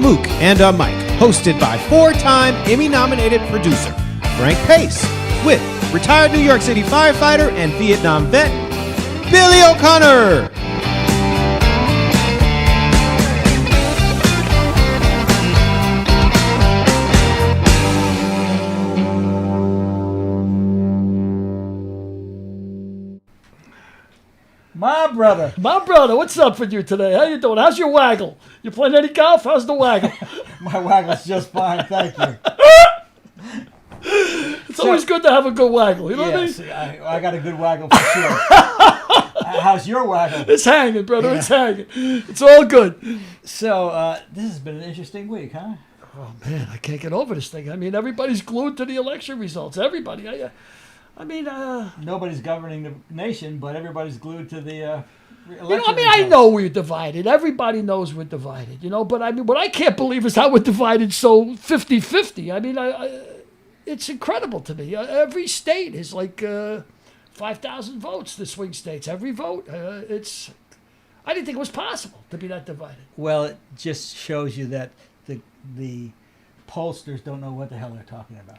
Mook, and a Mike, hosted by four-time Emmy-nominated producer Frank Pace, with retired New York City firefighter and Vietnam vet Billy O'Connor. My brother, what's up with you today? How you doing? How's your waggle? You playing any golf? How's the waggle? My waggle's just fine, thank you. It's always good to have a good waggle, you know what I mean? I got a good waggle for sure. How's your waggle? It's hanging, brother, it's hanging. It's all good. So, this has been an interesting week, huh? Oh, man, I can't get over this thing. I mean, everybody's glued to the election results. Everybody. Nobody's governing the nation, but everybody's glued to the election results. I know we're divided. Everybody knows we're divided, but I mean, what I can't believe is how we're divided so 50-50. I mean, it's incredible to me. Every state is like 5,000 votes, the swing states. Every vote. I didn't think it was possible to be that divided. Well, it just shows you that the pollsters don't know what the hell they're talking about.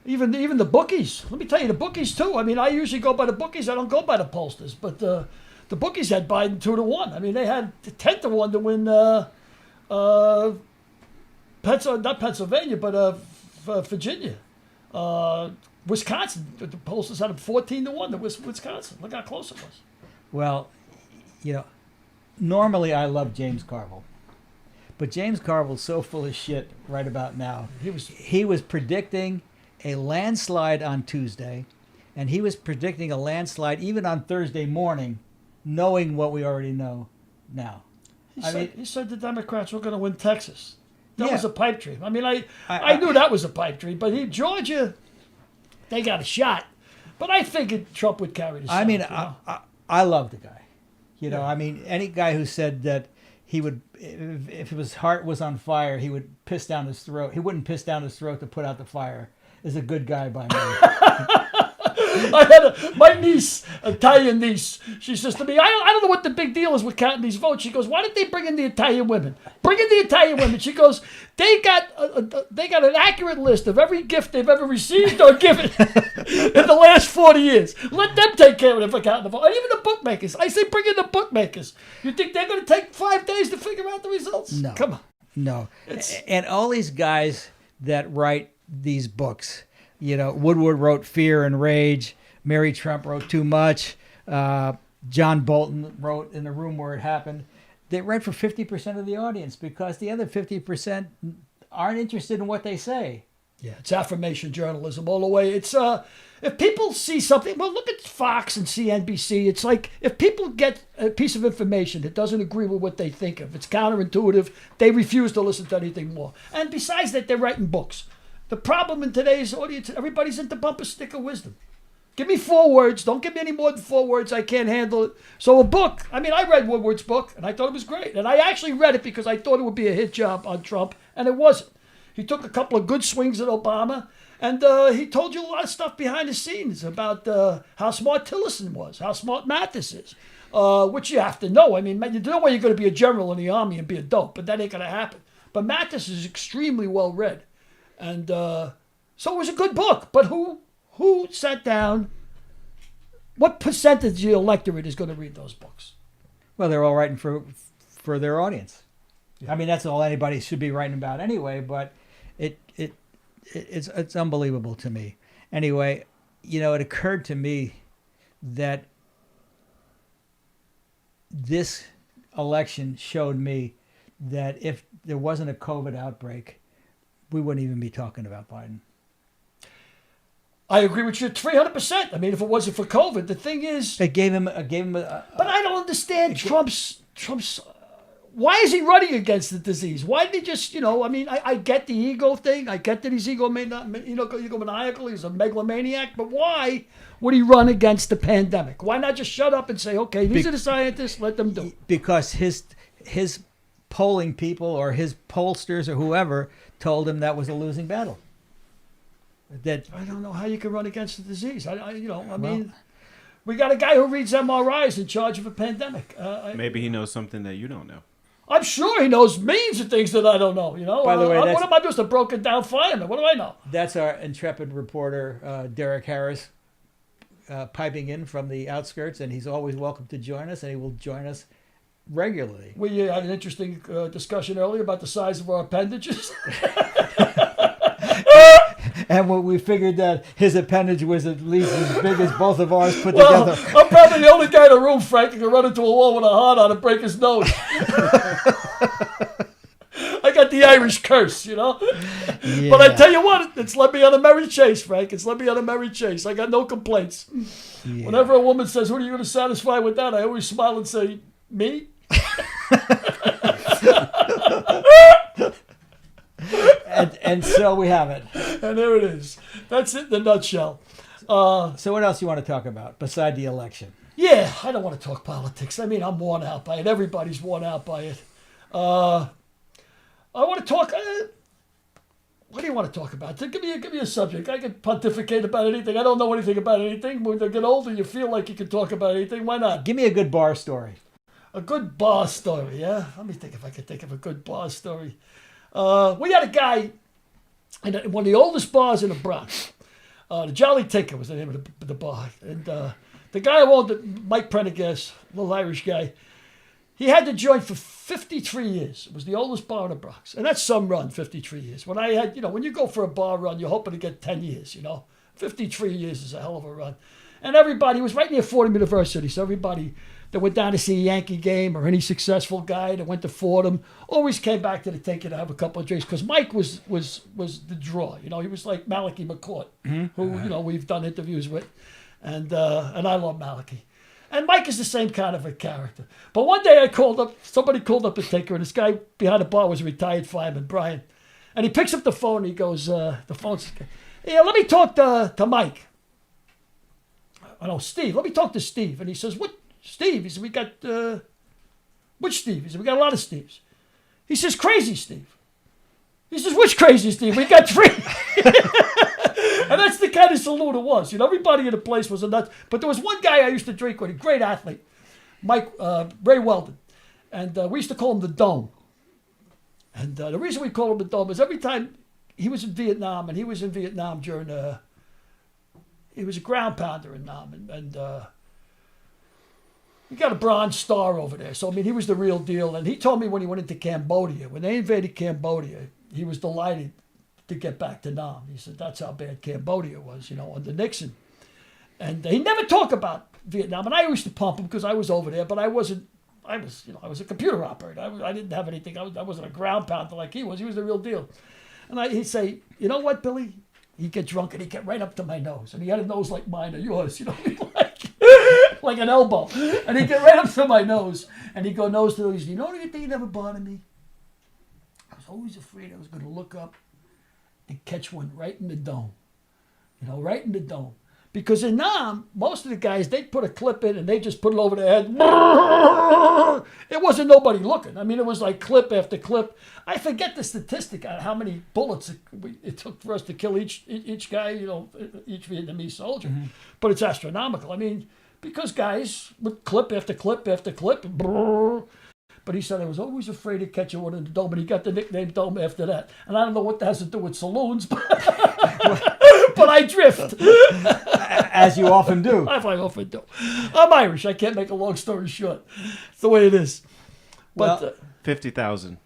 Even the bookies. Let me tell you, the bookies too. I mean, I usually go by the bookies. I don't go by the pollsters. But the bookies had Biden 2-1. I mean, they had 10-1 to win. Not Pennsylvania, but Virginia, Wisconsin. The pollsters had him 14-1 to Wisconsin. Look how close it was. Well, normally I love James Carville. But James Carville's so full of shit right about now. He was predicting a landslide on Tuesday, and he was predicting a landslide even on Thursday morning, knowing what we already know now. He said the Democrats were going to win Texas. That was a pipe dream. I mean, I knew that was a pipe dream, but Georgia, they got a shot. But I figured Trump would carry the shot. I love the guy. I mean, any guy who said that he would, if his heart was on fire, he would piss down his throat. He wouldn't piss down his throat to put out the fire. Is a good guy by me. My niece, Italian niece, she says to me, I don't know what the big deal is with counting these votes. She goes, why did they bring in the Italian women? Bring in the Italian women. She goes, they got an accurate list of every gift they've ever received or given in the last 40 years. Let them take care of it for counting the votes. And even the bookmakers. I say bring in the bookmakers. You think they're going to take 5 days to figure out the results? No. Come on. No. And all these guys that write these books, Woodward wrote Fear and Rage, Mary Trump wrote Too Much, John Bolton wrote In the Room Where It Happened. They write for 50% of the audience because the other 50% aren't interested in what they say. Yeah, it's affirmation journalism all the way. It's if people see something, well, look at Fox and CNBC. It's like if people get a piece of information that doesn't agree with what they think of, it's counterintuitive, they refuse to listen to anything more. And besides that, they're writing books. The problem in today's audience, everybody's into bumper sticker wisdom. Give me 4 words. Don't give me any more than 4 words. I can't handle it. So a book. I mean, I read Woodward's book, and I thought it was great. And I actually read it because I thought it would be a hit job on Trump, and it wasn't. He took a couple of good swings at Obama, and he told you a lot of stuff behind the scenes about how smart Tillerson was, how smart Mathis is, which you have to know. I mean, you know where you're going to be a general in the army and be a dope, but that ain't going to happen. But Mathis is extremely well read. And so it was a good book, but who sat down? What percentage of the electorate is going to read those books? Well, they're all writing for their audience. Yeah. I mean, that's all anybody should be writing about anyway. But it's unbelievable to me. Anyway, it occurred to me that this election showed me that if there wasn't a COVID outbreak, we wouldn't even be talking about Biden. I agree with you 300%. I mean, if it wasn't for COVID, the thing is, it gave him a but I don't understand Trump's. Why is he running against the disease? Why did he just, I mean, I get the ego thing. I get that his ego may not, egomaniacal. He's a megalomaniac. But why would he run against the pandemic? Why not just shut up and say, okay, these are the scientists, let them do it? Because his polling people or his pollsters or whoever told him that was a losing battle. That I don't know how you can run against the disease. I mean, we got a guy who reads MRIs in charge of a pandemic. Maybe he knows something that you don't know. I'm sure he knows millions of things that I don't know. By the way, what am I, just a broken down fireman? What do I know? That's our intrepid reporter, Derek Harris, piping in from the outskirts, and he's always welcome to join us, and he will join us regularly. We had an interesting discussion earlier about the size of our appendages. And when we figured that his appendage was at least as big as both of ours put Well, together. I'm probably the only guy in the room, Frank, who can run into a wall with a heart on and break his nose. I got the Irish curse, Yeah. But I tell you what, it's led me on a merry chase, Frank. It's led me on a merry chase. I got no complaints. Yeah. Whenever a woman says, "Who are you going to satisfy with that?" I always smile and say, "Me." And so we have it. And there it is. That's it in a nutshell. So what else you want to talk about beside the election? Yeah, I don't want to talk politics. I mean, I'm worn out by it. Everybody's worn out by it. I want to talk. What do you want to talk about? Give me a subject. I can pontificate about anything. I don't know anything about anything. When you get older, you feel like you can talk about anything. Why not? Give me a good bar story. A good bar story, yeah? Let me think if I can think of a good bar story. We had a guy in one of the oldest bars in the Bronx. The Jolly Tinker was the name of the bar. And the guy who owned it, Mike Prendergast, little Irish guy, he had the joint for 53 years. It was the oldest bar in the Bronx. And that's some run, 53 years. When I had, when you go for a bar run, you're hoping to get 10 years, 53 years is a hell of a run. And everybody, was right near Fordham University, so everybody that went down to see a Yankee game or any successful guy that went to Fordham always came back to the Tinker to have a couple of drinks, because Mike was the draw. He was like Malachi McCourt, who we've done interviews with, and I love Malachi. And Mike is the same kind of a character. But one day somebody called up the Tinker, and this guy behind the bar was a retired fireman, Brian, and he picks up the phone and he goes, the phone's, "Yeah, let me talk to Mike." I know, Steve. Let me talk to Steve. And he says, "What? Steve?" He said, "We got, which Steve?" He said, "We got a lot of Steves." He says, "Crazy Steve." He says, "Which crazy Steve? We got 3. And that's the kind of saloon it was. Everybody in the place was a nut. But there was one guy I used to drink with, a great athlete, Ray Weldon. And we used to call him the Dome. And the reason we call him the Dome is every time he was in Vietnam, and he was in Vietnam during he was a ground pounder in Nam, and he got a Bronze Star over there. So, I mean, he was the real deal. And he told me when he went into Cambodia, when they invaded Cambodia, he was delighted to get back to Nam. He said that's how bad Cambodia was, under Nixon. And he never talked about Vietnam. And I used to pump him because I was over there, but I was a computer operator. I didn't have anything. I wasn't a ground pounder like he was. He was the real deal. And he'd say, "You know what, Billy?" He'd get drunk and he'd get right up to my nose. And he had a nose like mine or yours, like an elbow. And he'd get right up to my nose. And he'd go nose to nose. "You know anything that never bothered me? I was always afraid I was going to look up and catch one right in the dome. Right in the dome. Because in Nam, most of the guys, they'd put a clip in and they just put it over their head. It wasn't nobody looking. I mean, it was like clip after clip. I forget the statistic on how many bullets it took for us to kill each guy, each Vietnamese soldier. Mm-hmm. But it's astronomical. I mean, because guys would clip after clip after clip. But he said, "I was always afraid to catch one in the dome," and he got the nickname Dome after that. And I don't know what that has to do with saloons, but I drift. As you often do. I often do. I'm Irish. I can't make a long story short. It's the way it is. But 50,000.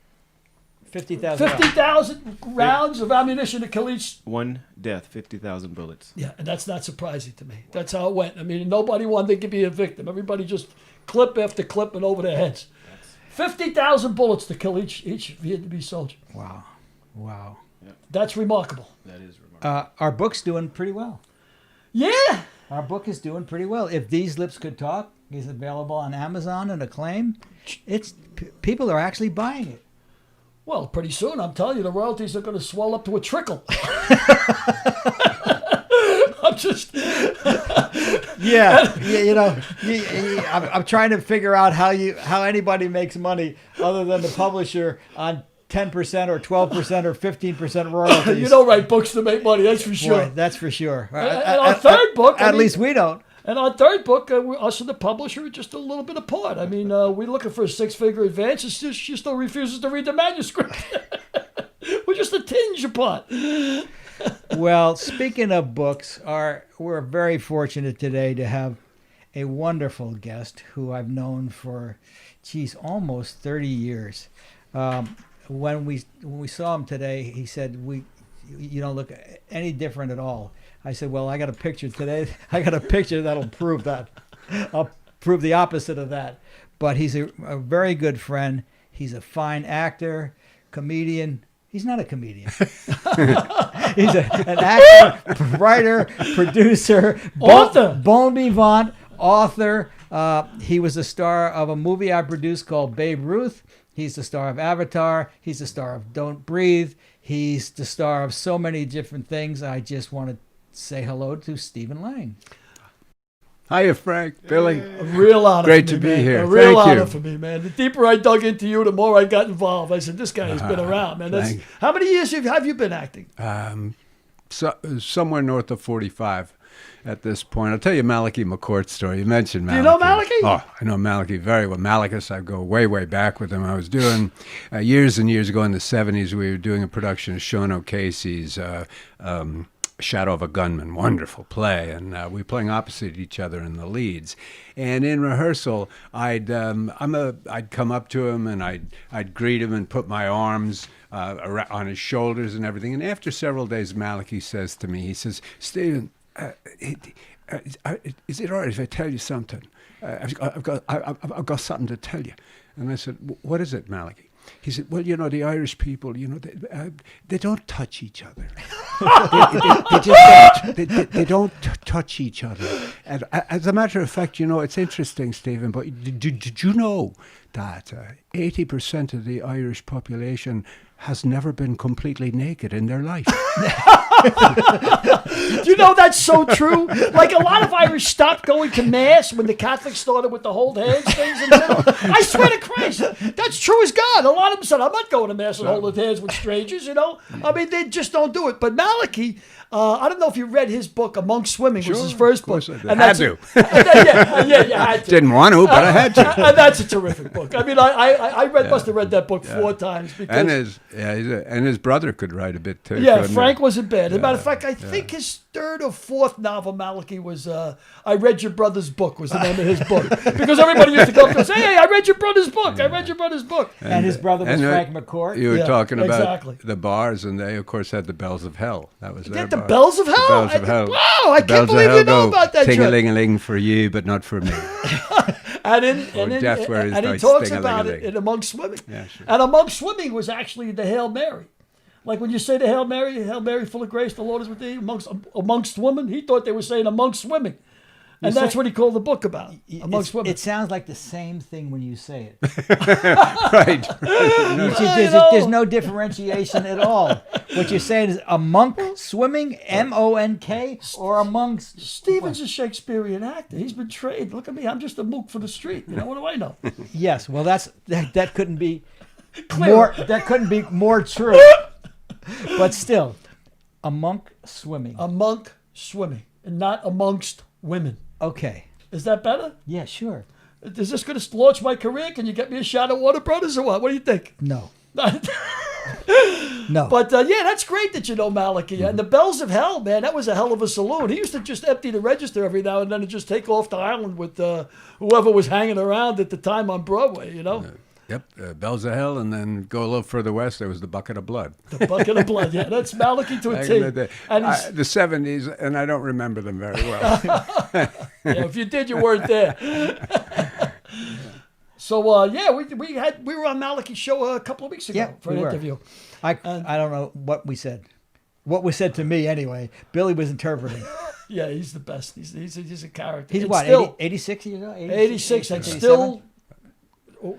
50,000 rounds of ammunition to kill each. One death, 50,000 bullets. Yeah, and that's not surprising to me. That's how it went. I mean, nobody wanted to be a victim. Everybody just clip after clip and over their heads. 50,000 bullets to kill each Vietnamese soldier. Wow. Yep. That's remarkable. That is remarkable. Our book's doing pretty well. Yeah. Our book is doing pretty well. If These Lips Could Talk is available on Amazon and Acclaim, people are actually buying it. Well, pretty soon, I'm telling you, the royalties are going to swell up to a trickle. I'm just... Yeah, I'm trying to figure out how anybody makes money other than the publisher on 10% or 12% or 15% royalties. You don't write books to make money, that's for sure. Boy, that's for sure. And our third book... At least we don't. And our third book, us and the publisher are just a little bit apart. I mean, we're looking for a 6-figure advance. It's just, she still refuses to read the manuscript. We're just a tinge apart. Well, speaking of books, we're very fortunate today to have a wonderful guest who I've known for, almost 30 years. When we saw him today, he said, you don't look any different at all. I said, well, I got a picture today. I got a picture that'll prove that. I'll prove the opposite of that. But he's a very good friend. He's a fine actor, comedian. He's not a comedian. He's an actor, writer, producer, author, bon vivant, author. He was the star of a movie I produced called Babe Ruth. He's the star of Avatar. He's the star of Don't Breathe. He's the star of so many different things. I just want to say hello to Stephen Lang. Hiya, Frank, Billy. A real honor. Great for me, to be man. here. A real Thank honor you. for me, man. The deeper I dug into you, the more I got involved. I said, this guy has been around, man. How many years have you been acting? Somewhere north of 45 at this point. I'll tell you Malachi McCourt's story. You mentioned Malachi. Do you know Malachi? Oh, I know Malachi very well. Malachus, I go way, way back with him. I was doing, years and years ago in the 70s, we were doing a production of Sean O'Casey's Shadow of a Gunman, wonderful play, and we were playing opposite each other in the leads. And in rehearsal, I'd come up to him and I'd greet him and put my arms on his shoulders and everything. And after several days, Malachi says to me, he says, Stephen, is it all right if I tell you something? I've got something to tell you. And I said, what is it, Malachi? He said, well, the Irish people, they don't touch each other. they don't touch each other. And as a matter of fact, it's interesting, Stephen, but did you know that 80% of the Irish population has never been completely naked in their life? Do you know that's so true? Like, a lot of Irish stopped going to Mass when the Catholics started with the hold hands things in the middle. I swear to Christ, that's true as God. A lot of them said, I'm not going to Mass and holding hands with strangers, I mean, they just don't do it. But Malachi, I don't know if you read his book, Among Swimming, was his first book. And had to. Yeah, you had to. Didn't want to, but I had to. And that's a terrific book. I mean, must have read that book 4 times. Because and his brother could write a bit too. Yeah, Frank wasn't bad. As a matter of fact, I think his 3rd or 4th novel, Malachi, was I Read Your Brother's Book, was the name of his book. Because everybody used to come to us, hey, I read your brother's book. I read your brother's book. And his brother was Frank McCourt. You were talking about exactly. the bars, and they, of course, had the Bells of Hell. That was their the bar. Bells of Hell? The Bells of Hell. Wow, I can't believe you know about that. Ting-a-ling-a-ling for you, but not for me. And he talks about it in Among Swimming. Yeah, sure. And Among Swimming was actually the Hail Mary. Like when you say the Hail Mary full of grace, the Lord is with thee, amongst women, he thought they were saying amongst swimming. And that's what he called the book about, amongst women. It sounds like the same thing when you say it. Right. There's no differentiation at all. What you're saying is a monk swimming, M-O-N-K, or amongst... Stephen's a Shakespearean actor. He's been trained. Look at me. I'm just a mook for the street. What do I know? Yes. Well, that couldn't be more. That couldn't be more true. But still, a monk swimming. A monk swimming, and not amongst women. Okay. Is that better? Yeah, sure. Is this going to launch my career? Can you get me a shot at Warner Brothers or what? What do you think? No. No. But that's great that you know Malachi. Mm-hmm. And the Bells of Hell, man, that was a hell of a saloon. He used to just empty the register every now and then and just take off the island with whoever was hanging around at the time on Broadway, Yep, Bells of Hell, and then go a little further west, there was the Bucket of Blood. The Bucket of Blood, yeah, that's Malachi to a T. The 70s, and I don't remember them very well. Yeah, if you did, you weren't there. So, we were on Malachi's show a couple of weeks ago for an interview. I don't know what we said. What was said to me, anyway. Billy was interpreting. Yeah, he's the best. He's a character. He's and what, still, 86 years old? 86, and still...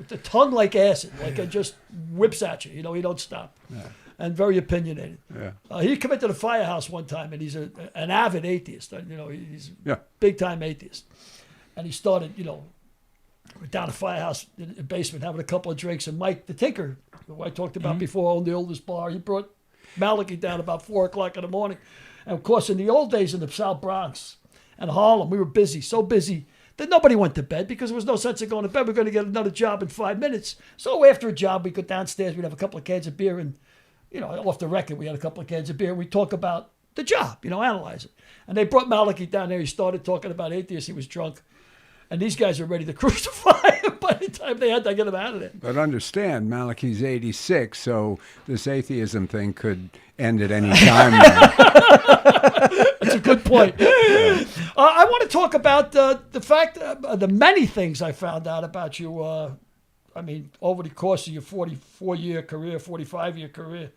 the tongue like acid, like it just whips at you. He don't stop. Yeah. And very opinionated. Yeah. He came into the firehouse one time, and he's an avid atheist. He's a big-time atheist. And he started, down the firehouse in the basement having a couple of drinks. And Mike, the tinker, who I talked about before, owned the oldest bar, he brought Malachi down about 4 o'clock in the morning. And, of course, in the old days in the South Bronx, and Harlem. We were busy, so busy that nobody went to bed because there was no sense of going to bed. We're going to get another job in 5 minutes. So after a job, we'd go downstairs, we'd have a couple of cans of beer, and, off the record, we had a couple of cans of beer, and we'd talk about the job, analyze it. And they brought Malachi down there. He started talking about atheists. He was drunk. And these guys were ready to crucify him by the time they had to get him out of there. But understand, Malachi's 86, so this atheism thing could end at any time now. That's a good point. I want to talk about the fact, the many things I found out about you, over the course of your 44-year career, 45-year career.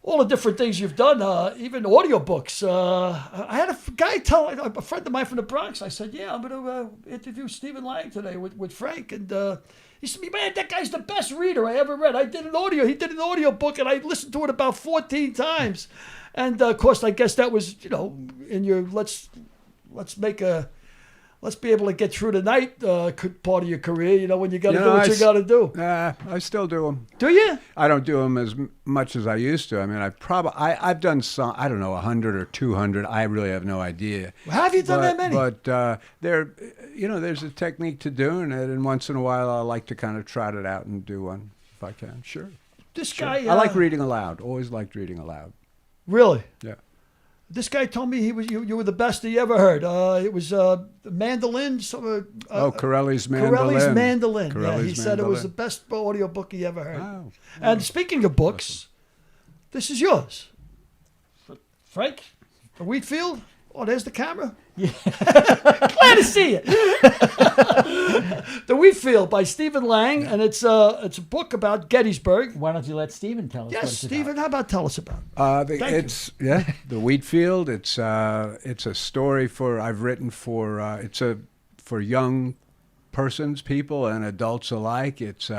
All the different things you've done, even audiobooks. I had a guy a friend of mine from the Bronx, I said, I'm going to interview Stephen Lang today with Frank. And he said, man, that guy's the best reader I ever read. He did an audio book, and I listened to it about 14 times. And, of course, I guess that was, in your let's be able to get through the night part of your career, when you got to do what you got to do. I still do them. Do you? I don't do them as much as I used to. I mean, I've done some, 100 or 200. I really have no idea. Well, how have you done that many? But there's a technique to doing it, and once in a while I like to kind of trot it out and do one if I can. Sure. This sure. guy. I like reading aloud. Always liked reading aloud. Really? Yeah. This guy told me you were the best he ever heard. It was mandolin. Corelli's mandolin. Corelli's mandolin. Corelli's he said it was the best audio book he ever heard. Wow. And speaking of books, this is yours. Frank, the Wheatfield. Oh, there's the camera. Yeah. Glad to see you. The Wheatfield by Stephen Lang, and it's a book about Gettysburg. Why don't you let Stephen tell us? Yes, what it's Stephen. about? How about tell us about it? The Wheatfield. It's a story I've written for for young persons, people, and adults alike. It's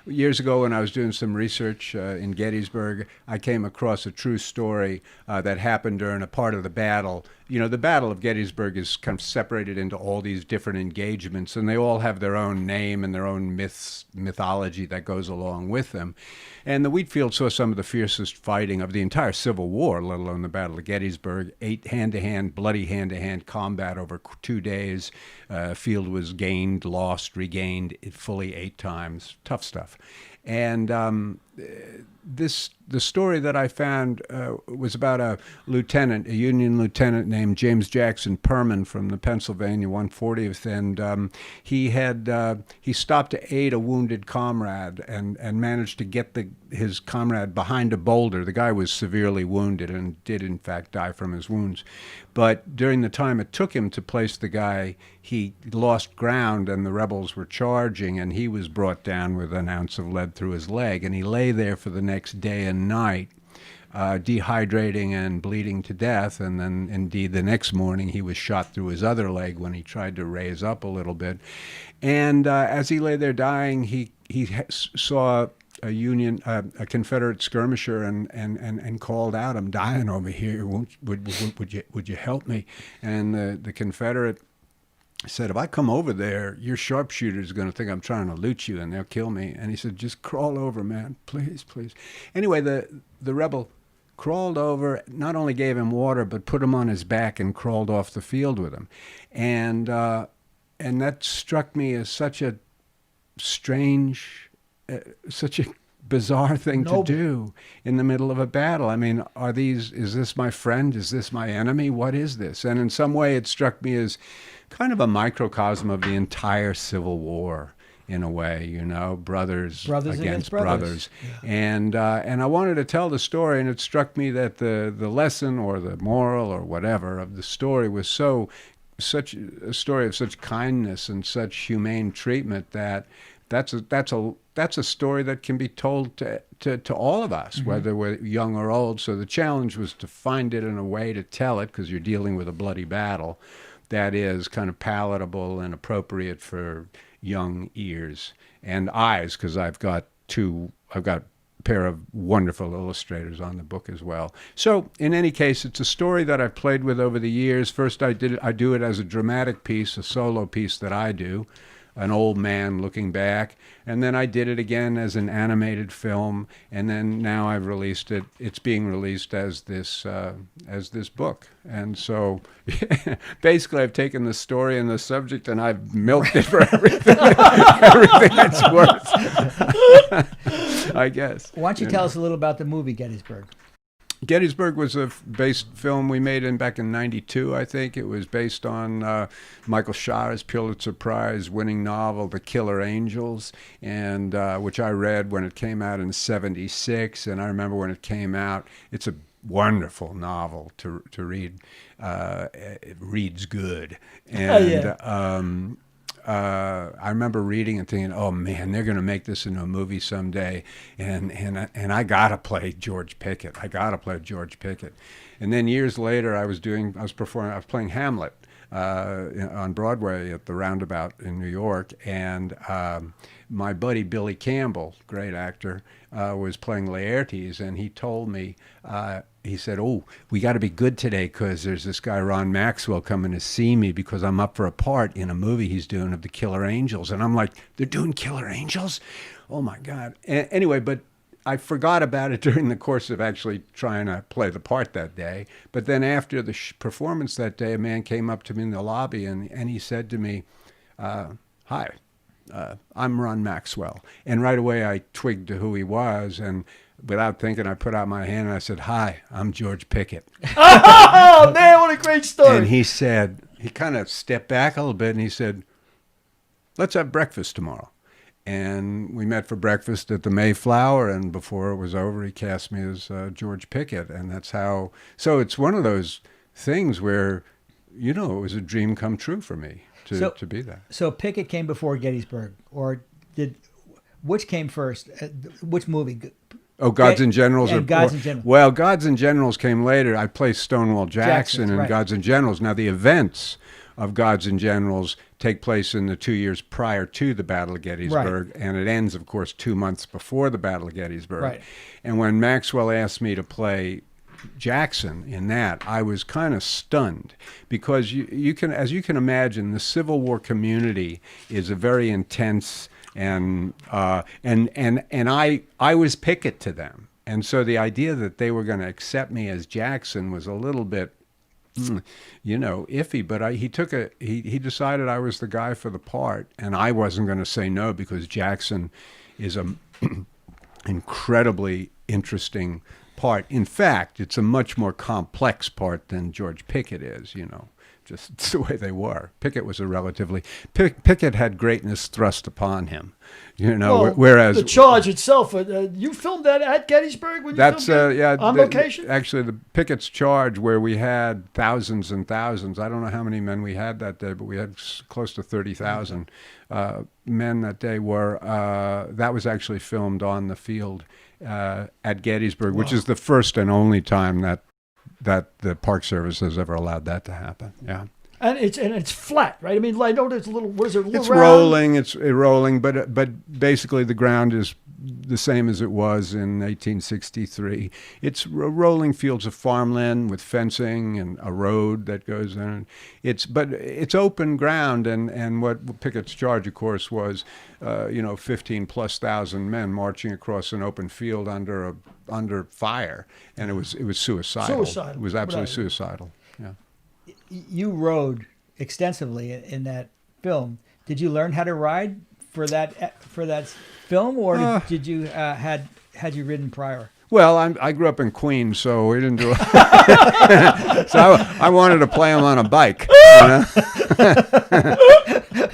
years ago when I was doing some research in Gettysburg, I came across a true story that happened during a part of the battle. The Battle of Gettysburg is kind of separated into all these different engagements, and they all have their own name and their own mythology that goes along with them. And the Wheatfield saw some of the fiercest fighting of the entire Civil War, let alone the Battle of Gettysburg. 8 hand-to-hand, bloody hand-to-hand combat over 2 days. Field was gained, lost, regained fully 8 times. Tough stuff. And the story that I found was about a Union lieutenant named James Jackson Perman from the Pennsylvania 140th, and he stopped to aid a wounded comrade and managed to get his comrade behind a boulder. The guy was severely wounded and did in fact die from his wounds. But during the time it took him to place the guy, he lost ground and the rebels were charging, and he was brought down with an ounce of lead through his leg, and he lay there for the next day and night, dehydrating and bleeding to death. And then indeed the next morning he was shot through his other leg when he tried to raise up a little bit. And as he lay there dying, he saw a Confederate skirmisher and called out, "I'm dying over here. Would you help me?" And the Confederate said, "If I come over there, your sharpshooter's going to think I'm trying to loot you and they'll kill me." And he said, "Just crawl over, man. Please, please." Anyway, the rebel crawled over, not only gave him water, but put him on his back and crawled off the field with him. And that struck me as such a such a bizarre thing to do in the middle of a battle. I mean, is this my friend? Is this my enemy? What is this? And in some way it struck me as kind of a microcosm of the entire Civil War, in a way, brothers against brothers. Yeah. And I wanted to tell the story, and it struck me that the lesson or the moral or whatever of the story was such a story of such kindness and such humane treatment that's a story that can be told to all of us, mm-hmm. whether we're young or old. So the challenge was to find it in a way to tell it, because you're dealing with a bloody battle, that is kind of palatable and appropriate for young ears and eyes, because I've got a pair of wonderful illustrators on the book as well. So in any case, it's a story that I've played with over the years. First I do it as a dramatic piece, a solo piece that I do. an old man looking back. And then I did it again as an animated film, and then now I've released it. It's being released as this book. And so basically I've taken the story and the subject and I've milked it for everything, everything it's worth, I guess. Why don't you tell us a little about the movie Gettysburg? Gettysburg was a based film we made back in '92, I think. It was based on Michael Shara's Pulitzer Prize winning novel, The Killer Angels, and which I read when it came out in '76. And I remember when it came out, it's a wonderful novel to read. It reads good. And I remember reading and thinking, "Oh man, they're going to make this into a movie someday," and I got to play George Pickett. I got to play George Pickett. And then years later, I was playing Hamlet on Broadway at the Roundabout in New York, and my buddy Billy Campbell, great actor, was playing Laertes, and he told me. He said, "Oh, we got to be good today because there's this guy, Ron Maxwell, coming to see me because I'm up for a part in a movie he's doing of the Killer Angels." And I'm like, "They're doing Killer Angels? Oh, my God." Anyway, but I forgot about it during the course of actually trying to play the part that day. But then after the performance that day, a man came up to me in the lobby and he said to me, "Hi, I'm Ron Maxwell." And right away I twigged to who he was, and without thinking, I put out my hand and I said, "Hi, I'm George Pickett." Oh, man, what a great story. And he said, he kind of stepped back a little bit and he said, "Let's have breakfast tomorrow." And we met for breakfast at the Mayflower, and before it was over, he cast me as George Pickett. And that's how, so it's one of those things where, it was a dream come true for me to be that. So Pickett came before Gettysburg, or which came first? Which movie? Oh, Gods and Generals. Gods and Generals. Well, Gods and Generals came later. I played Stonewall Jackson in right. Gods and Generals. Now, the events of Gods and Generals take place in the 2 years prior to the Battle of Gettysburg, right. And it ends, of course, 2 months before the Battle of Gettysburg. Right. And when Maxwell asked me to play Jackson in that, I was kind of stunned because you can, as you can imagine, the Civil War community is a very intense. And I was Pickett to them, and so the idea that they were going to accept me as Jackson was a little bit, iffy. But he decided I was the guy for the part, and I wasn't going to say no because Jackson is a incredibly interesting part. In fact, it's a much more complex part than George Pickett is. Just the way they were. Pickett was Pickett had greatness thrust upon him, whereas the charge itself, you filmed that at Gettysburg when you filmed it? On location? Actually, the Pickett's charge, where we had thousands and thousands, I don't know how many men we had that day, but we had close to 30,000 men that day, that was actually filmed on the field at Gettysburg, which is the first and only time that the Park Service has ever allowed that to happen. Yeah. And it's flat, right? I mean, I know there's a little. What is it? It's rolling. It's rolling, but basically the ground is the same as it was in 1863. It's rolling fields of farmland with fencing and a road that goes in. But it's open ground, and what Pickett's charge, of course, was 15,000+ men marching across an open field under fire, and it was suicidal. It was absolutely suicidal. Yeah. You rode extensively in that film. Did you learn how to ride for that film, or did you had you ridden prior? Well, I grew up in Queens, so we didn't do it. So I wanted to play him on a bike.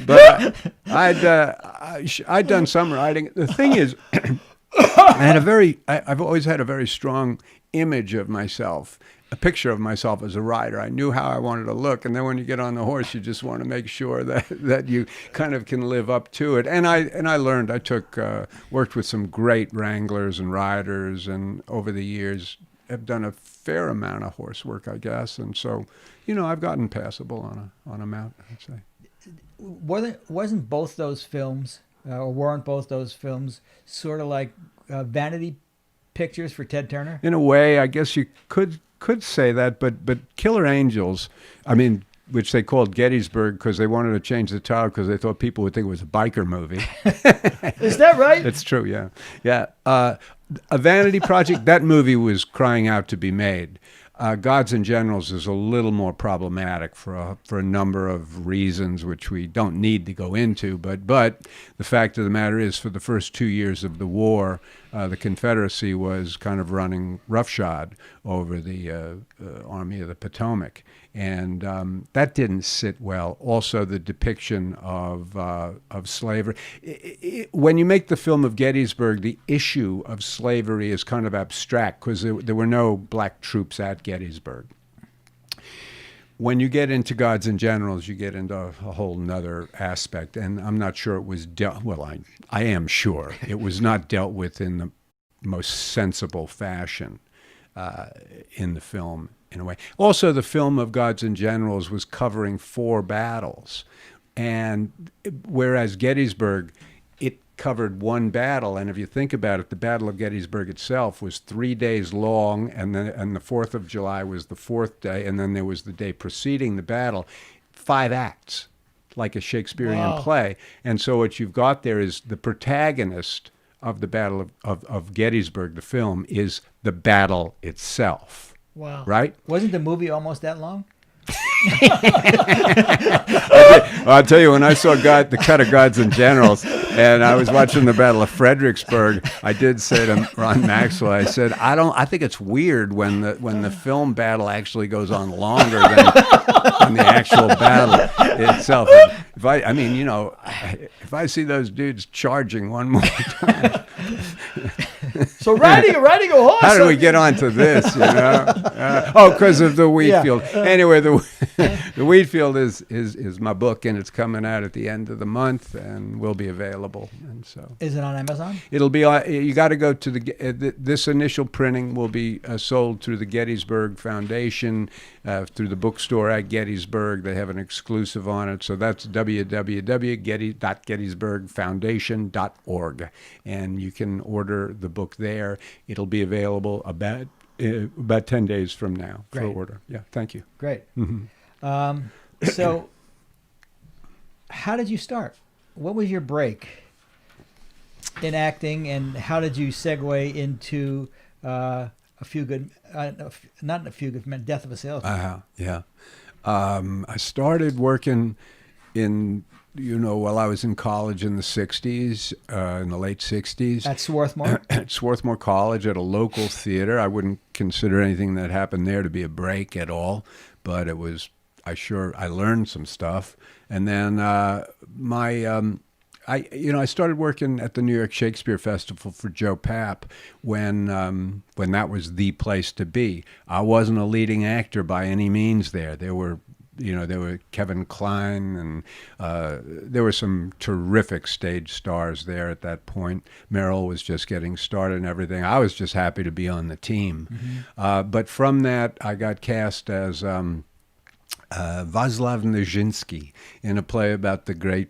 But I'd done some riding. The thing is, I've always had a very strong image of myself, a picture of myself as a rider. I knew how I wanted to look, and then when you get on the horse, you just want to make sure that you kind of can live up to it. And I learned. I worked with some great wranglers and riders, and over the years have done a fair amount of horse work, I guess. And so, I've gotten passable on a mount, I'd say. Wasn't both those films, or weren't both those films, sort of like vanity pictures for Ted Turner? In a way, I guess you could say that, but Killer Angels, I mean, which they called Gettysburg because they wanted to change the title because they thought people would think it was a biker movie. Is that right? It's true, yeah. Yeah. A vanity project, that movie was crying out to be made. Gods and Generals is a little more problematic for a number of reasons, which we don't need to go into. But the fact of the matter is, for the first 2 years of the war, the Confederacy was kind of running roughshod over the Army of the Potomac, and that didn't sit well. Also, the depiction of slavery. When you make the film of Gettysburg, the issue of slavery is kind of abstract because there were no black troops at Gettysburg. When you get into Gods and Generals, you get into a whole nother aspect, and I'm not sure it was dealt. Well, I am sure it was not dealt with in the most sensible fashion in the film, in a way. Also, the film of Gods and Generals was covering 4 battles, and whereas Gettysburg, it covered 1 battle, and if you think about it, the Battle of Gettysburg itself was 3 days long, and the 4th of July was the 4th day, and then there was the day preceding the battle. 5 acts, like a Shakespearean play. And so what you've got there is the protagonist of the Battle of Gettysburg, the film, is the battle itself. Wow. Right? Wasn't the movie almost that long? I'll tell you, when I saw the cut of Gods and Generals, and I was watching the Battle of Fredericksburg, I did say to Ron Maxwell, I said, I think it's weird when the film battle actually goes on longer than the actual battle itself. If I see those dudes charging one more time. So riding a horse. How did we get onto this? Because of the wheat field. Anyway, the wheat field is my book, and it's coming out at the end of the month, and will be available. And so, is it on Amazon? It'll be. You got to go to this initial printing will be sold through the Gettysburg Foundation, through the bookstore at Gettysburg. They have an exclusive on it, so that's www.gettysburgfoundation.org, and you can order the book there. It'll be available about 10 days from now for order. Yeah, thank you. Great. Mm-hmm. So, how did you start? What was your break in acting, and how did you segue into A Few Good, not A Few Good Men, Death of a Salesman? Yeah. I started working in, while I was in college in the 60s, in the late 60s. At Swarthmore? At Swarthmore College, at a local theater. I wouldn't consider anything that happened there to be a break at all, but it was, I learned some stuff. And then I started working at the New York Shakespeare Festival for Joe Papp when that was the place to be. I wasn't a leading actor by any means there. There were Kevin Kline, and there were some terrific stage stars there at that point. Merrill was just getting started and everything. I was just happy to be on the team. Mm-hmm. But from that, I got cast as Václav Nijinsky in a play about the great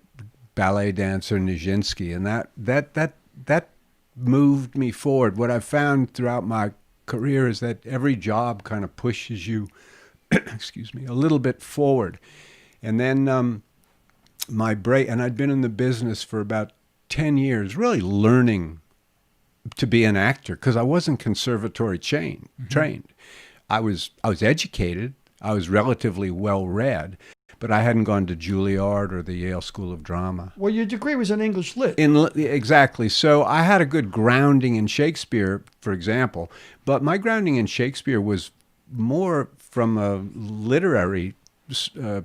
ballet dancer Nijinsky, and that moved me forward. What I've found throughout my career is that every job kind of pushes you excuse me, a little bit forward. And then my break, and I'd been in the business for about 10 years, really learning to be an actor, because I wasn't conservatory trained. I was educated, I was relatively well read, but I hadn't gone to Juilliard or the Yale School of Drama. Well, your degree was in English Lit. Exactly. So I had a good grounding in Shakespeare, for example, but my grounding in Shakespeare was more from a literary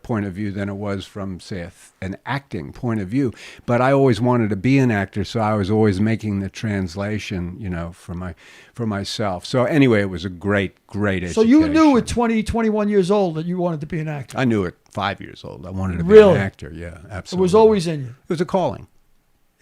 point of view than it was from, say, an acting point of view. But I always wanted to be an actor, so I was always making the translation, for myself. So anyway, it was a great education. So you knew at 20, 21 years old that you wanted to be an actor? I knew at 5 years old I wanted to be an actor. Yeah, absolutely. It was always in you. It was a calling.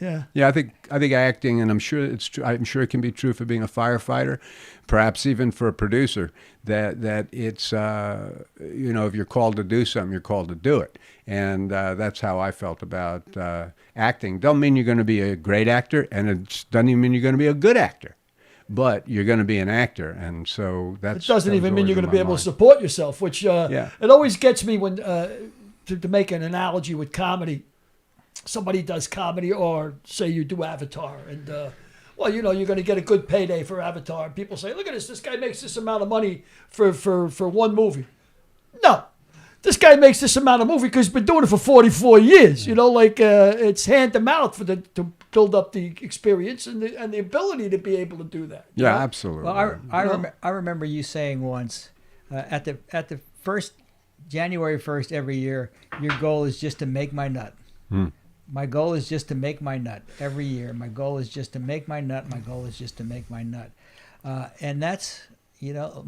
Yeah. Yeah, I think acting, and I'm sure it's true. I'm sure it can be true for being a firefighter, perhaps even for a producer. That it's if you're called to do something, you're called to do it, and that's how I felt about acting. Don't mean you're going to be a great actor, and it doesn't even mean you're going to be a good actor, but you're going to be an actor, and so It doesn't that even was mean you're always going to in be my able mind. to support yourself, which Yeah. it always gets me when to make an analogy with comedy. Somebody does comedy, or say you do Avatar, and well, you know, you're going to get a good payday for Avatar. And people say, "Look at this guy makes this amount of money for one movie." No, this guy makes this amount of movie because he's been doing it for 44 years. You know, like it's hand to mouth to build up the experience and the ability to be able to do that. you Yeah, know? absolutely. Well, I remember you saying once at the first January 1st every year, your goal is just to make my nut. My goal is just to make my nut every year. My goal is just to make my nut. My goal is just to make my nut. And that's, you know,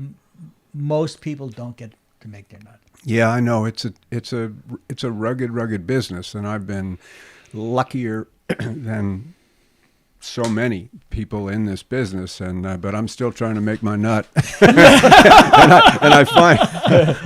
most people don't get to make their nut. Yeah, I know it's a rugged business, and I've been luckier than so many people in this business, and but I'm still trying to make my nut, and I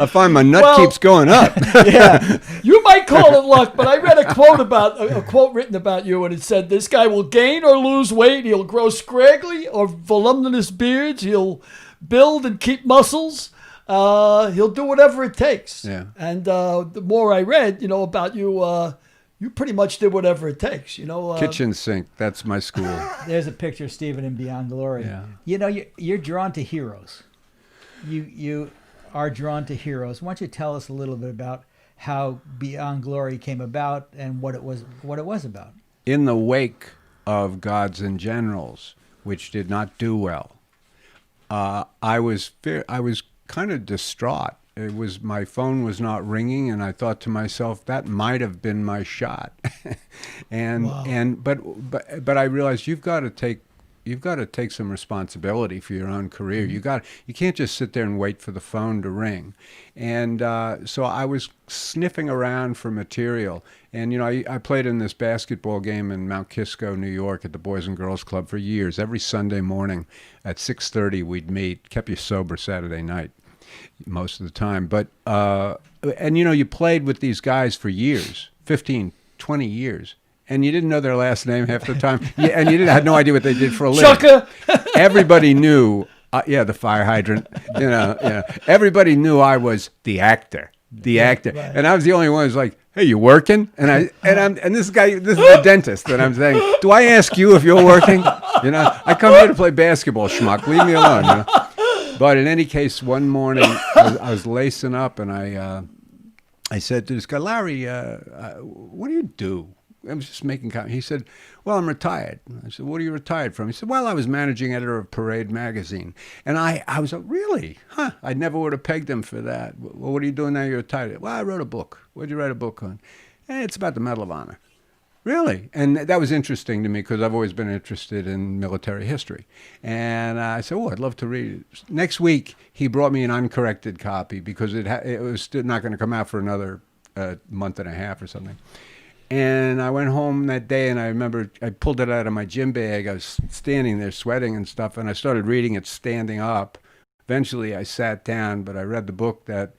find my nut keeps going up. Yeah, you might call it luck, but I read a quote about a quote written about you, and it said, "This guy will gain or lose weight. He'll grow scraggly or voluminous beards. He'll build and keep muscles. He'll do whatever it takes." Yeah. And the more I read, you know, about you, you pretty much did whatever it takes. You know, Kitchen sink, that's my school. There's a picture of Stephen in Beyond Glory. Yeah. You know, you're drawn to heroes. You are drawn to heroes. Why don't you tell us a little bit about how Beyond Glory came about and what it was about? In the wake of Gods and Generals, which did not do well, I was kind of distraught. My phone was not ringing, and I thought to myself, that might have been my shot. But I realized you've got to take some responsibility for your own career. You can't just sit there and wait for the phone to ring. And so I was sniffing around for material. And, you know, I played in this basketball game in Mount Kisco, New York at the Boys and Girls Club for years. Every Sunday morning at 6:30 we'd meet, kept you sober Saturday night most of the time. But, and, you know, you played with these guys for years, 15, 20 years. And you didn't know their last name half the time. And you had no idea what they did for a living. Chucka. Everybody knew, the fire hydrant. Everybody knew I was the actor. Right. And I was the only one who's like, "Hey, you working?" And this is the dentist, and I'm saying, "Do I ask you if you're working?" You know, I come here to play basketball, schmuck. Leave me alone. You know? But in any case, one morning I was lacing up, and I said to this guy, "Larry, what do you do?" I was just making comment. He said, "Well, I'm retired." I said, "What are you retired from?" He said, "Well, I was managing editor of Parade magazine." And I was like, "Really? Huh? I never would have pegged him for that. Well, what are you doing now you're retired?" "Well, I wrote a book." "What did you write a book on?" It's about the Medal of Honor." "Really?" And that was interesting to me because I've always been interested in military history. And I said, "Oh, I'd love to read it." Next week, he brought me an uncorrected copy because it was still not going to come out for another month and a half or something. And I went home that day, and I remember I pulled it out of my gym bag. I was standing there sweating and stuff, and I started reading it standing up. Eventually, I sat down, but I read the book that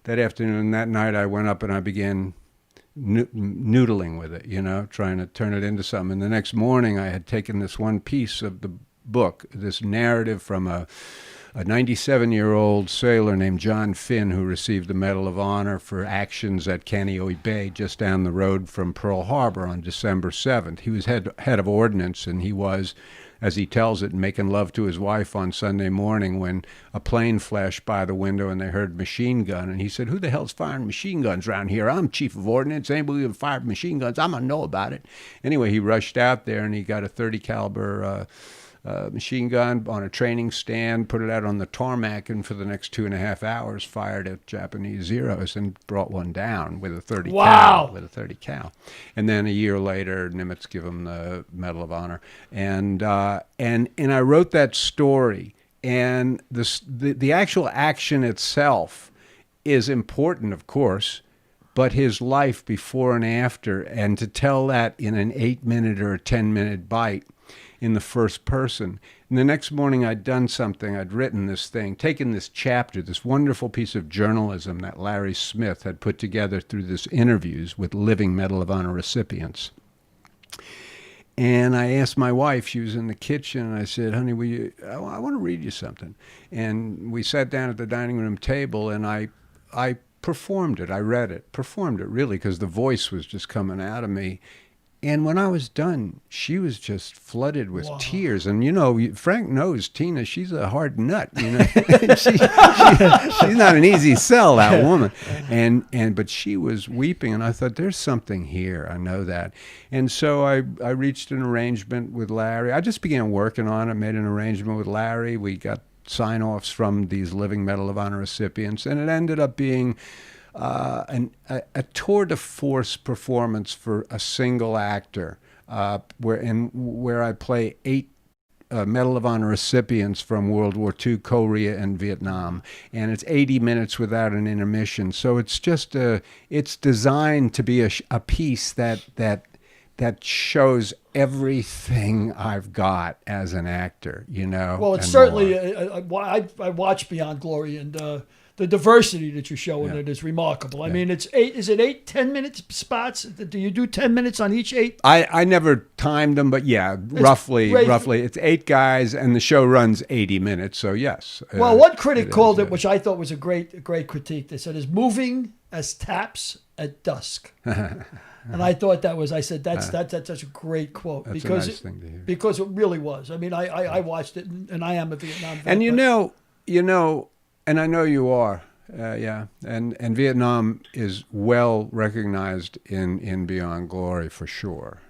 afternoon. That night, I went up and I began noodling with it, you know, trying to turn it into something. And the next morning, I had taken this one piece of the book, this narrative from a 97-year-old sailor named John Finn, who received the Medal of Honor for actions at Kaneohe Bay, just down the road from Pearl Harbor on December 7th. He was head of ordnance, and he was, as he tells it, making love to his wife on Sunday morning when a plane flashed by the window and they heard machine gun. And he said, "Who the hell's firing machine guns around here? I'm chief of ordnance. Anybody who fired machine guns, I'm going to know about it." Anyway, he rushed out there, and he got a .30 caliber machine gun on a training stand, put it out on the tarmac, and for the next 2.5 hours fired at Japanese Zeros and brought one down with a 30 Wow. cal. With a 30 cal. And then a year later, Nimitz give him the Medal of Honor. And I wrote that story, and the actual action itself is important, of course, but his life before and after, and to tell that in an 8-minute or a 10-minute bite in the first person. And the next morning I'd done something, I'd written this thing, taken this chapter, this wonderful piece of journalism that Larry Smith had put together through this interviews with living Medal of Honor recipients. And I asked my wife, she was in the kitchen, and I said, honey, I want to read you something. And we sat down at the dining room table, and I performed it. I read it, performed it really, because the voice was just coming out of me. And when I was done, she was just flooded with tears. And, Frank knows Tina, she's a hard nut. She's not an easy sell, that woman. But she was weeping, and I thought, there's something here. I know that. And so I reached an arrangement with Larry. I just began working on it, made an arrangement with Larry. We got sign-offs from these Living Medal of Honor recipients, and it ended up being a tour de force performance for a single actor, where I play 8 Medal of Honor recipients from World War II, Korea, and Vietnam, and it's 80 minutes without an intermission. So it's just it's designed to be a piece that shows everything I've got as an actor, Well, it's certainly I watched Beyond Glory, and the diversity that you show in it is remarkable. I mean, is it 8 10-minute spots? Do you do 10 minutes on each 8? I never timed them, but roughly it's 8 guys, and the show runs 80 minutes. So yes. Well, one critic called it, which I thought was a great critique. They said, "As moving as taps at dusk." And I thought that's such a great quote, because a nice thing to hear. Because it really was. I mean, I watched it, and I am a Vietnam vet. And and I know you are, and Vietnam is well recognized in Beyond Glory for sure,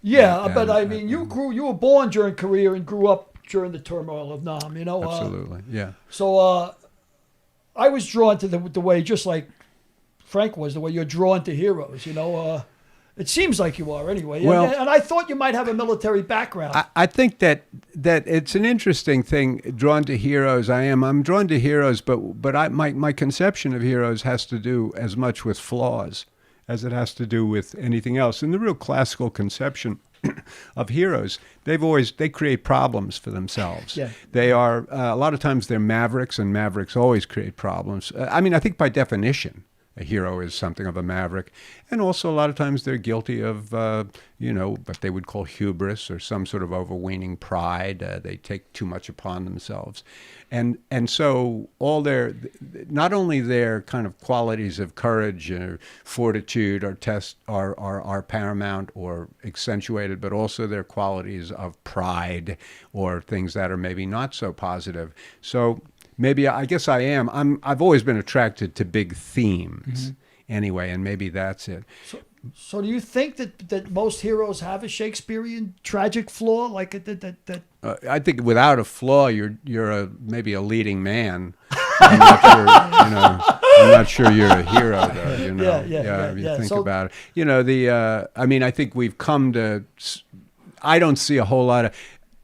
Yeah, but I mean, you were born during Korea and grew up during the turmoil of Nam, Absolutely, yeah. So I was drawn to the way, just like Frank was, the way you're drawn to heroes, It seems like you are anyway. Well, and I thought you might have a military background. I think that it's an interesting thing, drawn to heroes. I'm drawn to heroes, but my conception of heroes has to do as much with flaws as it has to do with anything else. In the real classical conception of heroes, they create problems for themselves. Yeah. They are, a lot of times they're mavericks, and mavericks always create problems. I think by definition, a hero is something of a maverick. And also a lot of times they're guilty of, what they would call hubris, or some sort of overweening pride. They take too much upon themselves. And so not only their kind of qualities of courage or fortitude are paramount or accentuated, but also their qualities of pride, or things that are maybe not so positive. So maybe, I guess I've always been attracted to big themes anyway, and maybe that's it. So do you think that most heroes have a Shakespearean tragic flaw? Like that? I think without a flaw, you're maybe a leading man. I'm not sure you're a hero, though. If you think about it. I think we've come to, I don't see a whole lot of,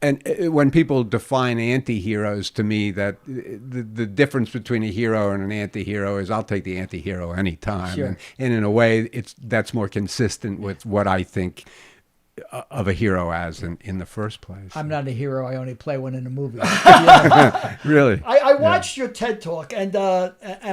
and when people define anti-heroes, to me, that the difference between a hero and an anti-hero is, I'll take the anti-hero anytime. Sure. And in a way, that's more consistent with what I think of a hero as in the first place. I'm not a hero. I only play one in a movie. Really? I watched your TED Talk, and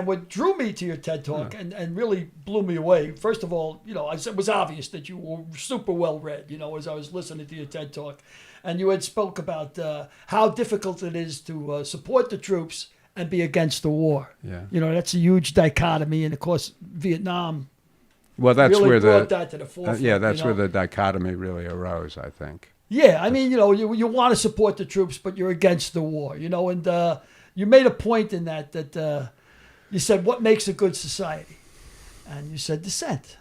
what drew me to your TED Talk and really blew me away, first of all, it was obvious that you were super well read, as I was listening to your TED Talk. And you had spoke about how difficult it is to support the troops and be against the war. Yeah. That's a huge dichotomy. And, of course, Vietnam that's really where brought that to the forefront. That's where the dichotomy really arose, I think. Yeah, I mean, you want to support the troops, but you're against the war, and you made a point in that you said, what makes a good society? And you said dissent.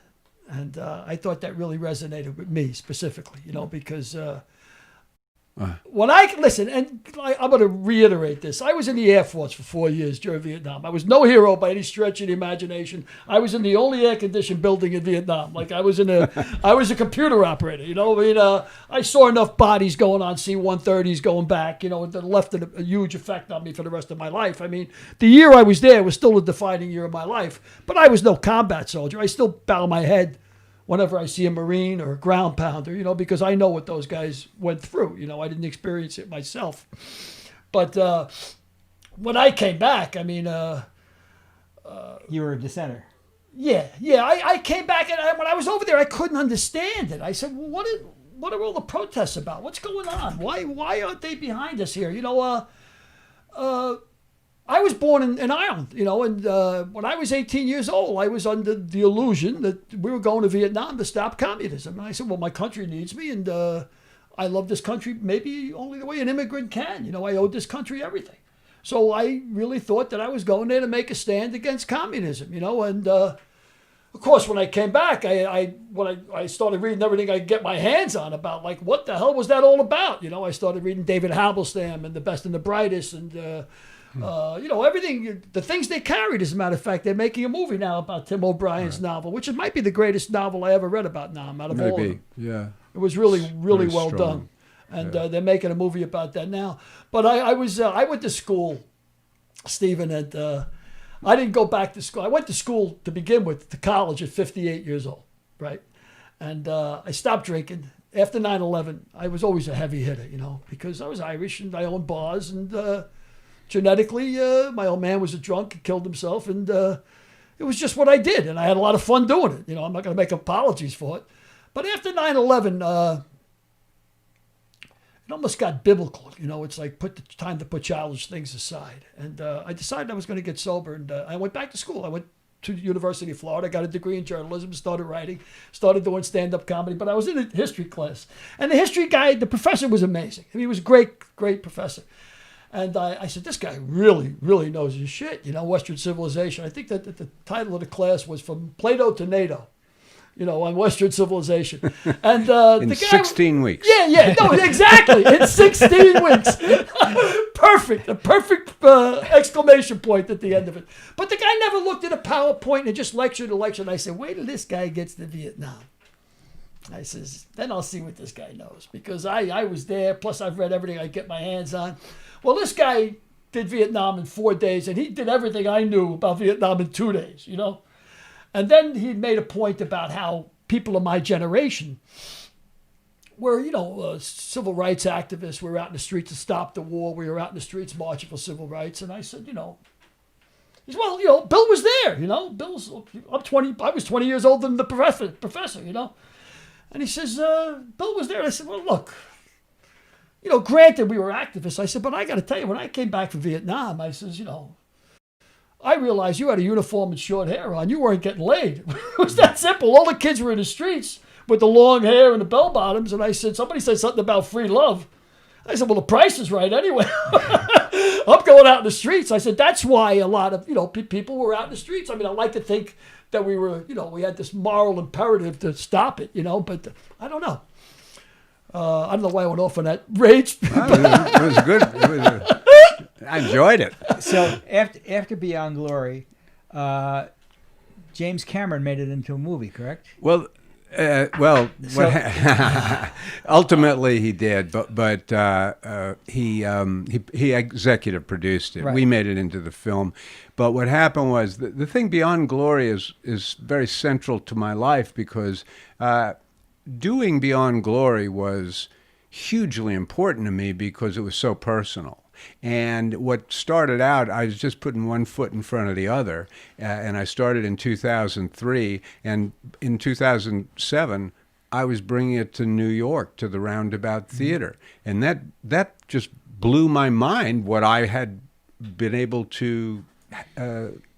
And I thought that really resonated with me specifically, because when listen, and I'm going to reiterate this. I was in the Air Force for 4 years during Vietnam. I was no hero by any stretch of the imagination. I was in the only air-conditioned building in Vietnam. Like I was a computer operator. I saw enough bodies going on C-130s going back. That left a huge effect on me for the rest of my life. I mean, the year I was there was still a defining year of my life. But I was no combat soldier. I still bow my head whenever I see a Marine or a ground pounder, because I know what those guys went through. I didn't experience it myself. But when I came back, I mean... you were a dissenter. Yeah. I came back, and when I was over there, I couldn't understand it. I said, well, what are all the protests about? What's going on? Why aren't they behind us here? I was born in Ireland, and when I was 18 years old, I was under the illusion that we were going to Vietnam to stop communism. And I said, well, my country needs me, and I love this country maybe only the way an immigrant can. I owed this country everything. So I really thought that I was going there to make a stand against communism, and of course, when I came back, when I started reading everything I could get my hands on about, like, what the hell was that all about? I started reading David Halberstam and The Best and the Brightest and... everything, the things they carried, as a matter of fact. They're making a movie now about Tim O'Brien's novel, which might be the greatest novel I ever read about Nam out of all of them. Yeah. It was really, really Very well strong. done. And they're making a movie about that now. But I went to school, Stephen, and I didn't go back to school. I went to school to begin with, to college at 58 years old, right? And I stopped drinking. After 9/11, I was always a heavy hitter, because I was Irish and I owned bars and... genetically, my old man was a drunk and killed himself, and it was just what I did, and I had a lot of fun doing it. I'm not going to make apologies for it. But after 9/11, it almost got biblical. It's like time to put childish things aside. And I decided I was going to get sober, and I went back to school. I went to the University of Florida, got a degree in journalism, started writing, started doing stand-up comedy. But I was in a history class, and the history guy, the professor, was amazing. I mean, he was a great, great professor. And I said, this guy really, really knows his shit, Western civilization. I think that the title of the class was From Plato to NATO, on Western civilization. And In the guy, 16 weeks. Yeah, no, exactly. In 16 weeks. Perfect. A perfect exclamation point at the end of it. But the guy never looked at a PowerPoint and just lectured and lectured. And I said, wait till this guy gets to Vietnam. I says, then I'll see what this guy knows. Because I was there, plus I've read everything I get my hands on. Well, this guy did Vietnam in 4 days, and he did everything I knew about Vietnam in 2 days, And then he made a point about how people of my generation were, civil rights activists. We were out in the streets to stop the war. We were out in the streets marching for civil rights. And I said, he said, well, Bill was there, I was 20 years older than the professor, And he says, Bill was there. And I said, well, look. Granted we were activists. I said, but I got to tell you, when I came back from Vietnam, I says, I realized you had a uniform and short hair on. You weren't getting laid. It was that simple. All the kids were in the streets with the long hair and the bell bottoms. And I said, somebody said something about free love. I said, well, the price is right anyway. I'm going out in the streets. I said, that's why a lot of, people were out in the streets. I mean, I like to think that we were, we had this moral imperative to stop it, but I don't know. I don't know why I went off on that rage. It was good. I enjoyed it. So after Beyond Glory, James Cameron made it into a movie, correct? Well, ultimately he did, but he executive produced it. Right. We made it into the film. But what happened was the thing Beyond Glory is very central to my life because doing Beyond Glory was hugely important to me because it was so personal. And what started out, I was just putting one foot in front of the other. And I started in 2003. And in 2007, I was bringing it to New York, to the Roundabout Theater. And that just blew my mind, what I had been able to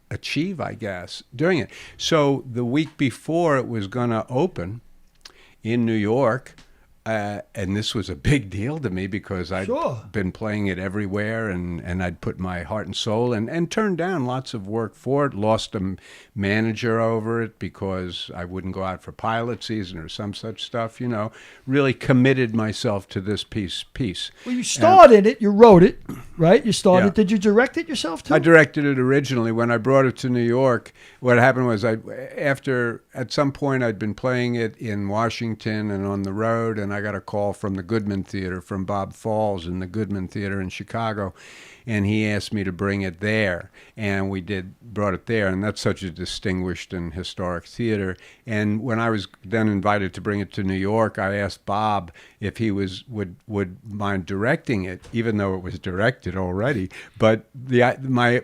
achieve, I guess, doing it. So the week before it was going to open in New York, and this was a big deal to me because I'd been playing it everywhere, and I'd put my heart and soul and turned down lots of work for it, lost a manager over it because I wouldn't go out for pilot season or some such stuff, really committed myself to this piece. Well, you starred in it, you wrote it, right? You started, Yeah. Did you direct it yourself too? I directed it originally. When I brought it to New York, what happened was at some point I'd been playing it in Washington and on the road, and I got a call from the Goodman Theater, from Bob Falls in the Goodman Theater in Chicago, and he asked me to bring it there, and brought it there, and that's such a distinguished and historic theater. And when I was then invited to bring it to New York, I asked Bob if he would mind directing it, even though it was directed already. But my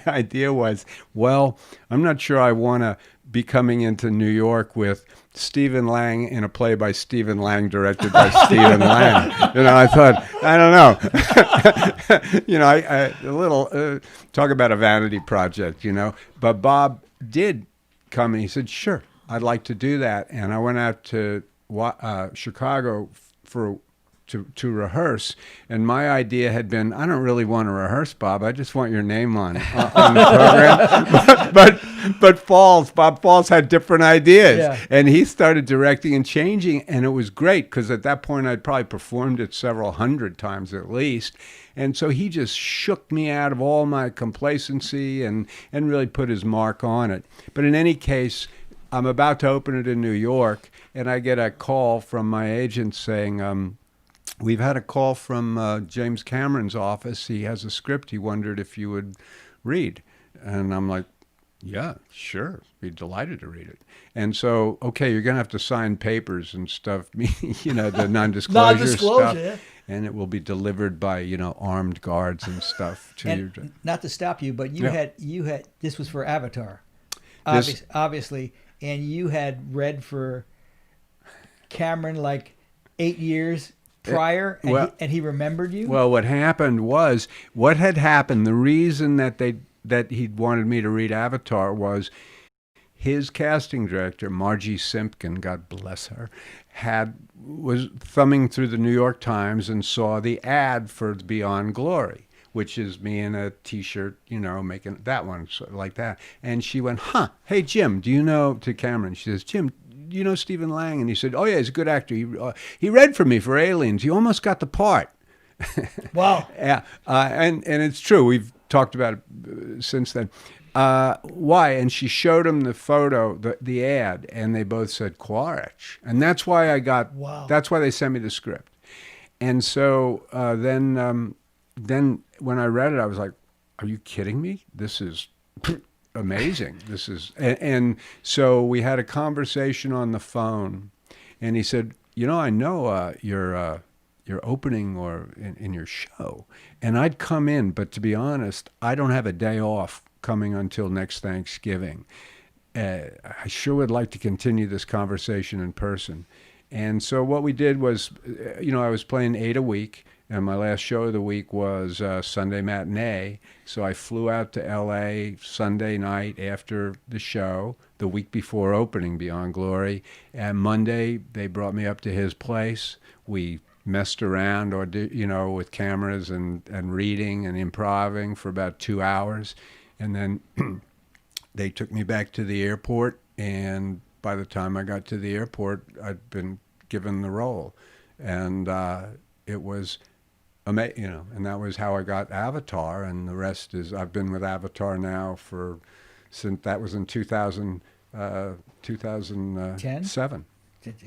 idea was, well, I'm not sure I want to be coming into New York with Stephen Lang in a play by Stephen Lang, directed by Stephen Lang. I thought, I don't know. I a little talk about a vanity project, But Bob did come and he said, sure, I'd like to do that. And I went out to Chicago to rehearse, and my idea had been, I don't really want to rehearse, Bob. I just want your name on it on the program. but Bob Falls had different ideas, and he started directing and changing, and it was great because at that point I'd probably performed it several hundred times at least, and so he just shook me out of all my complacency and really put his mark on it. But in any case, I'm about to open it in New York, and I get a call from my agent saying, we've had a call from James Cameron's office. He has a script. He wondered if you would read. And I'm like, yeah, sure. Be delighted to read it. And so, okay, you're going to have to sign papers and stuff, the non-disclosure stuff. Yeah. And it will be delivered by, armed guards and stuff to you. Not to stop you, but you had this was for Avatar, obviously, and you had read for Cameron like 8 years prior, and he remembered you? Well, what happened was, what had happened, the reason that he wanted me to read Avatar was his casting director, Margie Simpkin, God bless her, was thumbing through the New York Times and saw the ad for Beyond Glory, which is me in a T-shirt, making that one like that. And she went, hey, Jim, do you know, to Cameron, she says, Jim, you know Stephen Lang? And he said, oh, yeah, he's a good actor. He read for me for Aliens. He almost got the part. Wow. Yeah, and it's true. We've talked about it since then. Why? And she showed him the photo, the ad, and they both said Quaritch. And that's why that's why they sent me the script. And so then when I read it, I was like, are you kidding me? This is amazing. This is, and so we had a conversation on the phone, and he said, I know your opening or in your show, and I'd come in, but to be honest, I don't have a day off coming until next Thanksgiving. I sure would like to continue this conversation in person. And so what we did was, I was playing 8 a week, and my last show of the week was Sunday matinee. So I flew out to L.A. Sunday night after the show, the week before opening Beyond Glory. And Monday, they brought me up to his place. We messed around, with cameras and reading and improvising for about 2 hours. And then they took me back to the airport. And by the time I got to the airport, I'd been given the role. And it was amazing, and that was how I got Avatar, and the rest is, I've been with Avatar now since that was in 2007.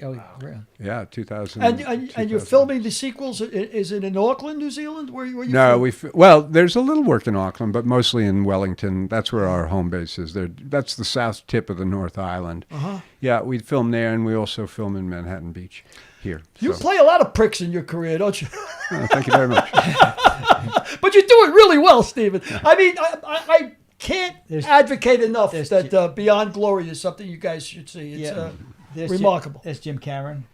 Oh, really? Yeah, 2000. And you're filming the sequels. Is it in Auckland, New Zealand? Where you? No, well, there's a little work in Auckland, but mostly in Wellington. That's where our home base is. That's the south tip of the North Island. Yeah, we film there, and we also film in Manhattan Beach here. You play a lot of pricks in your career, don't you? Oh, thank you very much. But you do it really well, Stephen. I mean, I can't advocate enough that Beyond Glory is something you guys should see. It's remarkable. That's Jim Cameron.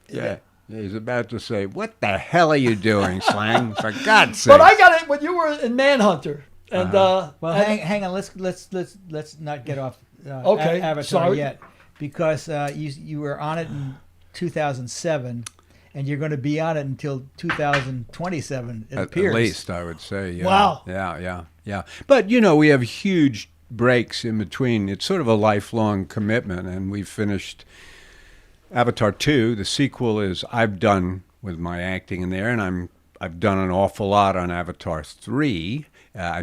Yeah. He's about to say, "What the hell are you doing, Slang? For God's sake!" But I got it when you were in Manhunter. And hang on. Let's not get off Avatar yet, because you were on it in 2007, and you're going to be on it until 2027. It appears. At least, I would say. Yeah. Wow. Yeah. But we have huge breaks in between. It's sort of a lifelong commitment, and we've finished Avatar 2. The sequel is I've done with my acting in there, and I've done an awful lot on Avatar 3. I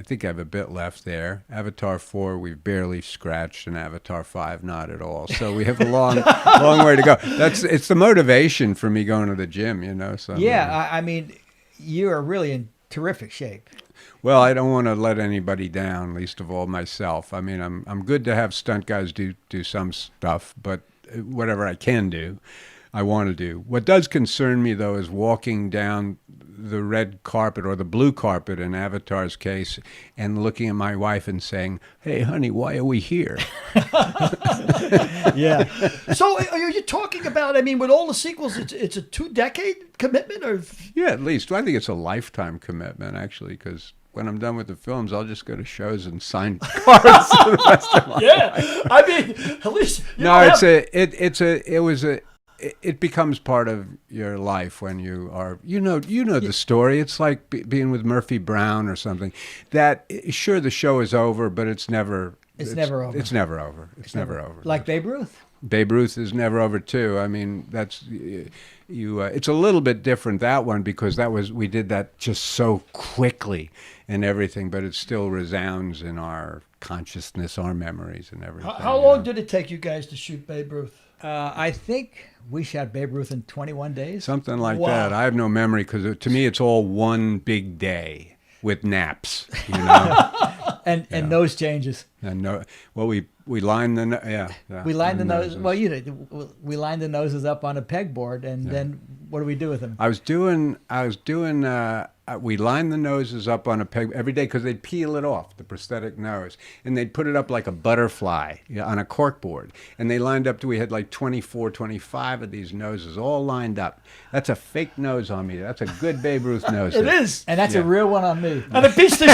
think I have a bit left there. Avatar 4 we've barely scratched, and Avatar 5 not at all. So we have a long way to go. It's the motivation for me going to the gym, So I mean, you are really in terrific shape. Well, I don't want to let anybody down, least of all myself. I mean, I'm good to have stunt guys do some stuff, but whatever I can do. I want to do. What does concern me, though, is walking down the red carpet or the blue carpet in Avatar's case and looking at my wife and saying, "Hey, honey, why are we here?" Yeah. So are you talking about, I mean, with all the sequels, it's a 2-decade commitment? Or Yeah, at least. Well, I think it's a lifetime commitment, actually, because when I'm done with the films, I'll just go to shows and sign cards for the rest of my life. yeah, I mean, at least you No, don't it becomes part of your life when you are, the story. It's like being with Murphy Brown or something. That, sure, the show is over, but it's never over. It's never over. It's never over. Like Babe Ruth. Babe Ruth is never over too. I mean, that's it's a little bit different, that one, because we did that just so quickly and everything, but it still resounds in our consciousness, our memories, and everything. How long did it take you guys to shoot Babe Ruth? I think we shot Babe Ruth in 21 days. Something like Wow. that. I have no memory because to me it's all one big day with naps, you know. And nose changes. And no, well, we lined the We lined the nose. noses. Well, we lined the noses up on a pegboard, and then what do we do with them? We lined the noses up on a peg every day because they'd peel it off, the prosthetic nose, and they'd put it up like a butterfly on a corkboard. And they lined up we had like 24, 25 of these noses all lined up. That's a fake nose on me. That's a good Babe Ruth nose. It is. And that's a real one on me. And it beats the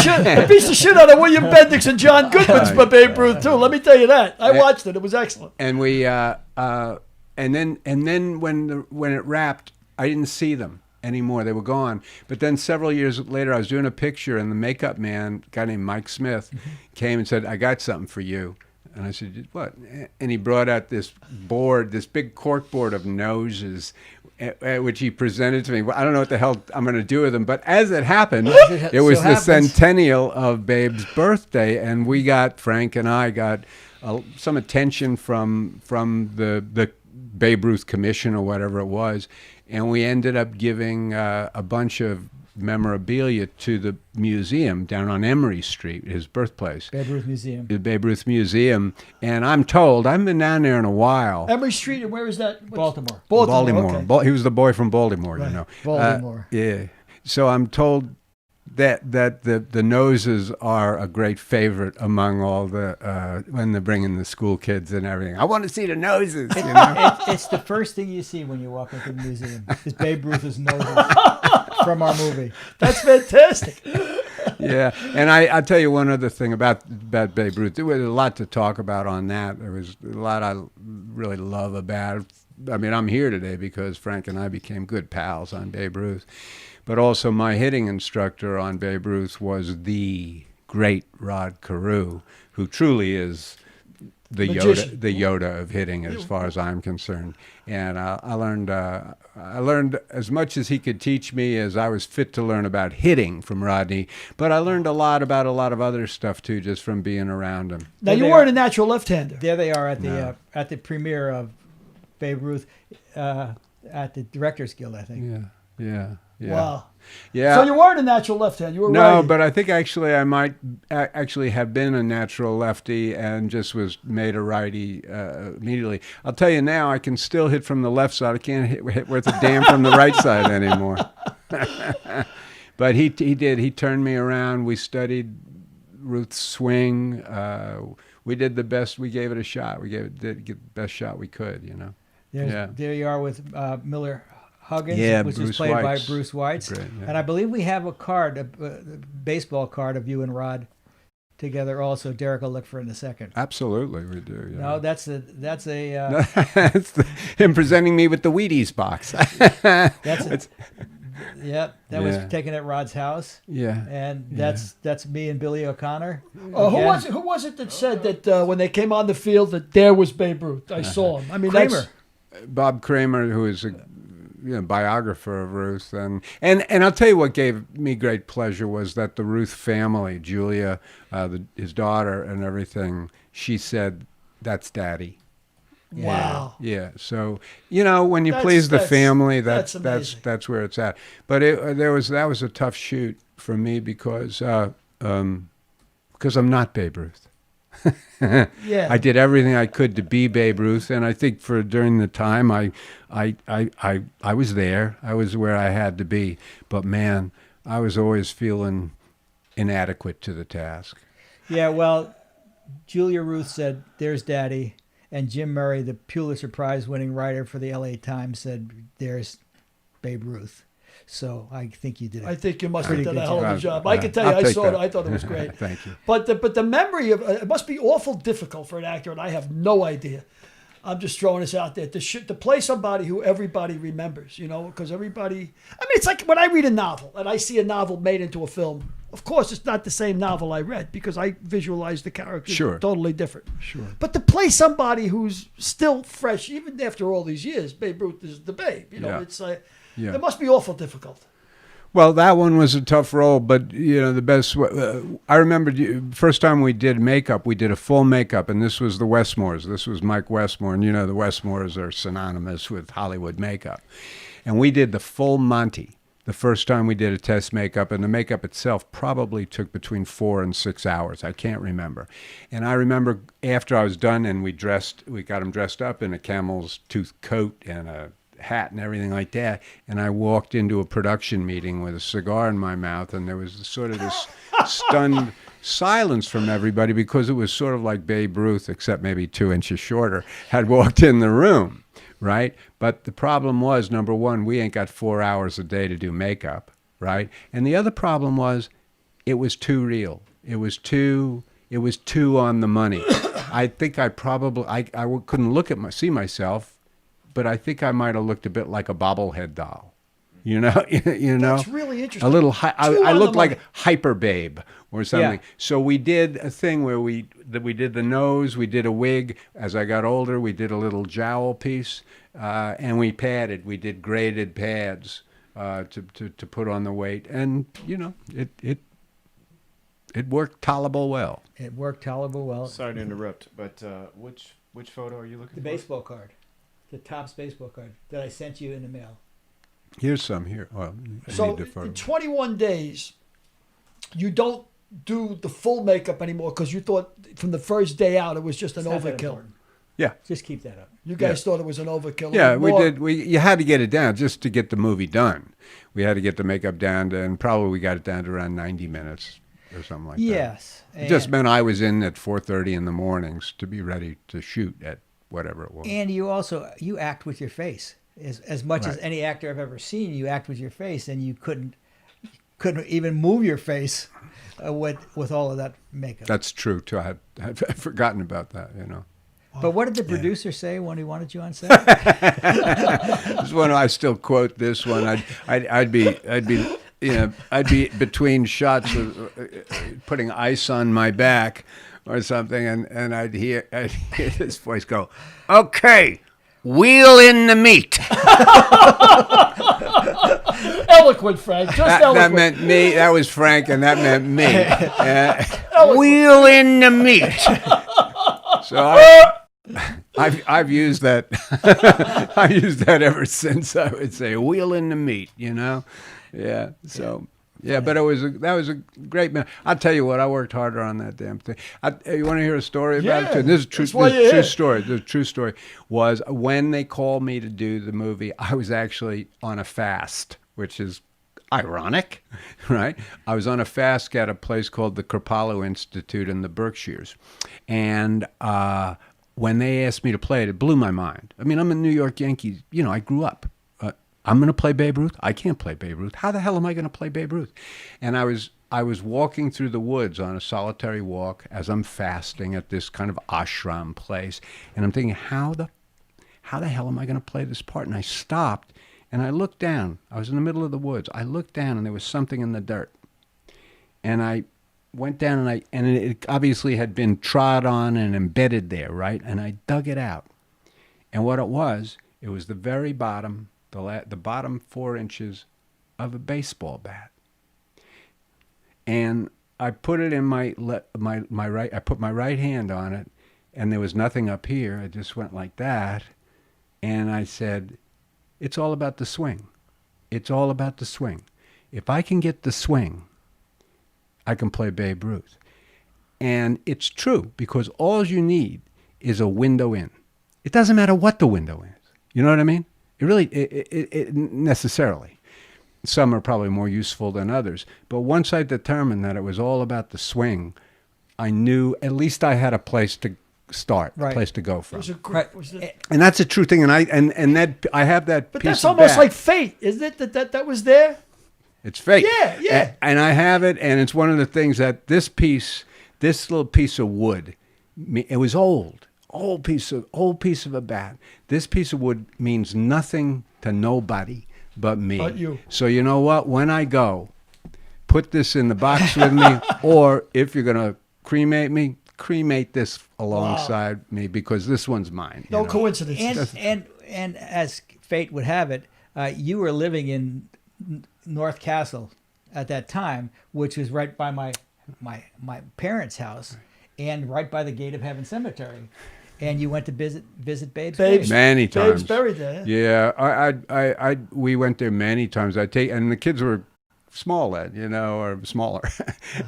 shit out of William Bendix and John Goodman's Babe Ruth too. Let me tell you that. I watched it. It was excellent. And we and then when it wrapped, I didn't see them anymore. They were gone. But then several years later, I was doing a picture, and the makeup man, a guy named Mike Smith, came and said, "I got something for you." And I said, "What?" And he brought out this board, this big cork board of noses, which he presented to me. Well, I don't know what the hell I'm going to do with them. But as it happened, it was the centennial of Babe's birthday, and Frank and I got some attention from the Babe Ruth Commission or whatever it was, and we ended up giving a bunch of memorabilia to the museum down on Emory Street, his birthplace. Babe Ruth Museum. The Babe Ruth Museum. And I'm told, I haven't been down there in a while. Emory Street, and where is that? Baltimore. Baltimore. Okay. He was the boy from Baltimore, Right. you know. Baltimore. Yeah. So I'm told that the noses are a great favorite among all the when they're bringing the school kids and everything. I want to see the noses. You know? It's the first thing you see when you walk into the museum is Babe Ruth's noses from our movie. That's fantastic. Yeah, and I'll tell you one other thing about Babe Ruth. There was a lot to talk about on that. There was a lot I really love about it. I mean, I'm here today because Frank and I became good pals on Babe Ruth. But also my hitting instructor on Babe Ruth was the great Rod Carew, who truly is the Yoda of hitting, as far as I'm concerned. And I learned as much as he could teach me as I was fit to learn about hitting from Rodney. But I learned a lot about a lot of other stuff too, just from being around him. Now, you weren't a natural left-hander. There they are at the premiere of Babe Ruth at the Directors Guild, I think. Yeah. Wow. Yeah. So you weren't a natural left-hander. You were No, righty. but I think actually I might actually have been a natural lefty and just was made a righty immediately. I'll tell you now, I can still hit from the left side. I can't hit worth a damn from the right side anymore. But he did. He turned me around. We studied Ruth's swing. We did the best. We gave it a shot. We did the best shot we could, you know. There you are with Miller Huggins, which Bruce was played Weitz. by Bruce Weitz. Great, yeah. And I believe we have a card, a baseball card of you and Rod together also. Derek will look for it in a second. Absolutely, we do. Yeah. No, that's a That's him presenting me with the Wheaties box. was taken at Rod's house. Yeah. And that's me and Billy O'Connor. Who was it that said that when they came on the field that there was Babe Ruth? I saw him. I mean, Kramer. Bob Kramer, who is a biographer of Ruth, and I'll tell you what gave me great pleasure was that the Ruth family, Julia, his daughter, and everything, she said, "That's Daddy." Wow. Yeah. So when you please the family, that's amazing. that's where it's at. But that was a tough shoot for me because I'm not Babe Ruth. Yeah. I did everything I could to be Babe Ruth, and I think during the time I was there. I was where I had to be. But man, I was always feeling inadequate to the task. Yeah, well, Julia Ruth said, "There's Daddy," and Jim Murray, the Pulitzer Prize-winning writer for the L.A. Times, said, "There's Babe Ruth." So I think you did it. I think you must have Pretty done a good hell of a job. job. I can tell you, I'll I take saw that. it. I thought it was great. Thank you. But the memory of it must be awful difficult for an actor, and I have no idea. I'm just throwing this out there to play somebody who everybody remembers, because everybody. I mean, it's like when I read a novel and I see a novel made into a film. Of course, it's not the same novel I read because I visualize the characters Sure. totally different. Sure. But to play somebody who's still fresh, even after all these years, Babe Ruth is the Babe. Yeah. It's Yeah. it must be awful difficult. Well, that one was a tough role, but the best. I remember first time we did makeup, we did a full makeup, and this was the Westmores. This was Mike Westmore, and the Westmores are synonymous with Hollywood makeup, and we did the full Monty. The first time we did a test makeup, and the makeup itself probably took between 4 and 6 hours. I can't remember. And I remember after I was done and we got him dressed up in a camel's tooth coat and a hat and everything like that. And I walked into a production meeting with a cigar in my mouth, and there was sort of this stunned silence from everybody because it was sort of like Babe Ruth, except maybe 2 inches shorter, had walked in the room. Right? But the problem was, number one, we ain't got 4 hours a day to do makeup, right? And the other problem was it was too real. It was too on the money. I think I couldn't see myself, but I think I might have looked a bit like a bobblehead doll. That's really interesting. A little, I looked like money. Hyper Babe or something. Yeah. So we did a thing where we did the nose, we did a wig. As I got older, we did a little jowl piece, and we padded. We did graded pads to put on the weight, and it worked tolerable well. It worked tolerable well. Sorry to interrupt, but which photo are you looking The for? baseball card, the Topps baseball card that I sent you in the mail. Here's some here. Well, I So need the photo. in 21 days, you don't do the full makeup anymore because you thought from the first day out it was just an It's not that overkill. important. Yeah. Just keep that up. You guys thought it was an overkill. Yeah, we More- did. You had to get it down just to get the movie done. We had to get the makeup down, and probably we got it down to around 90 minutes or something like that. Yes. It just meant I was in at 4:30 in the mornings to be ready to shoot at whatever it was. And you act with your face as much as Right. any actor I've ever seen. You act with your face, and you couldn't even move your face with all of that makeup. That's true too. I'd forgotten about that. But what did the producer say when he wanted you on set? This one I still quote. This one I'd be between shots putting ice on my back or something, and I'd hear his voice go, "Okay, wheel in the meat." Eloquent, Frank. Just That eloquent. meant me. That was Frank, and that meant me. Wheel in the meat. So I've used that. I've used that ever since. I would say wheel in the meat. Yeah. So. Yeah, but that was a great man. I'll tell you what, I worked harder on that damn thing. You want to hear a story about Yeah, it? This is true. that's why This you're is true here. story. The true story was when they called me to do the movie, I was actually on a fast, which is ironic, right? I was on a fast at a place called the Kripalu Institute in the Berkshires, and when they asked me to play it, it blew my mind. I mean, I'm a New York Yankee. I grew up. I'm going to play Babe Ruth? I can't play Babe Ruth. How the hell am I going to play Babe Ruth? And I was walking through the woods on a solitary walk as I'm fasting at this kind of ashram place. And I'm thinking, how the hell am I going to play this part? And I stopped and I looked down. I was in the middle of the woods. I looked down and there was something in the dirt. And I went down and it obviously had been trod on and embedded there, right? And I dug it out. And what it was the very bottom, the bottom 4 inches of a baseball bat. And I put it in my right. I put my right hand on it, and there was nothing up here. I just went like that, and I said, "It's all about the swing. It's all about the swing. If I can get the swing, I can play Babe Ruth." And it's true, because all you need is a window in. It doesn't matter what the window is. You know what I mean? It really, it necessarily. Some are probably more useful than others. But once I determined that it was all about the swing, I knew at least I had a place to start, Right. a place to go from. Was it, Right. was it, And that's a true thing. And that I have that but piece that's of almost bat. like fate, isn't it? That was there. It's fake. Yeah, yeah. And I have it, and it's one of the things that this little piece of wood, it was old piece of a bat. This piece of wood means nothing to nobody but me. But you. So you know what? When I go, put this in the box with me, or if you're gonna cremate me, cremate this alongside me, because this one's mine. No you know? coincidence. And as fate would have it, you were living in North Castle at that time, which was right by my parents' house, and right by the Gate of Heaven Cemetery. And you went to visit Babe's grave. Many times. Babe's buried there. Yeah, we went there many times. And the kids were small then, or smaller,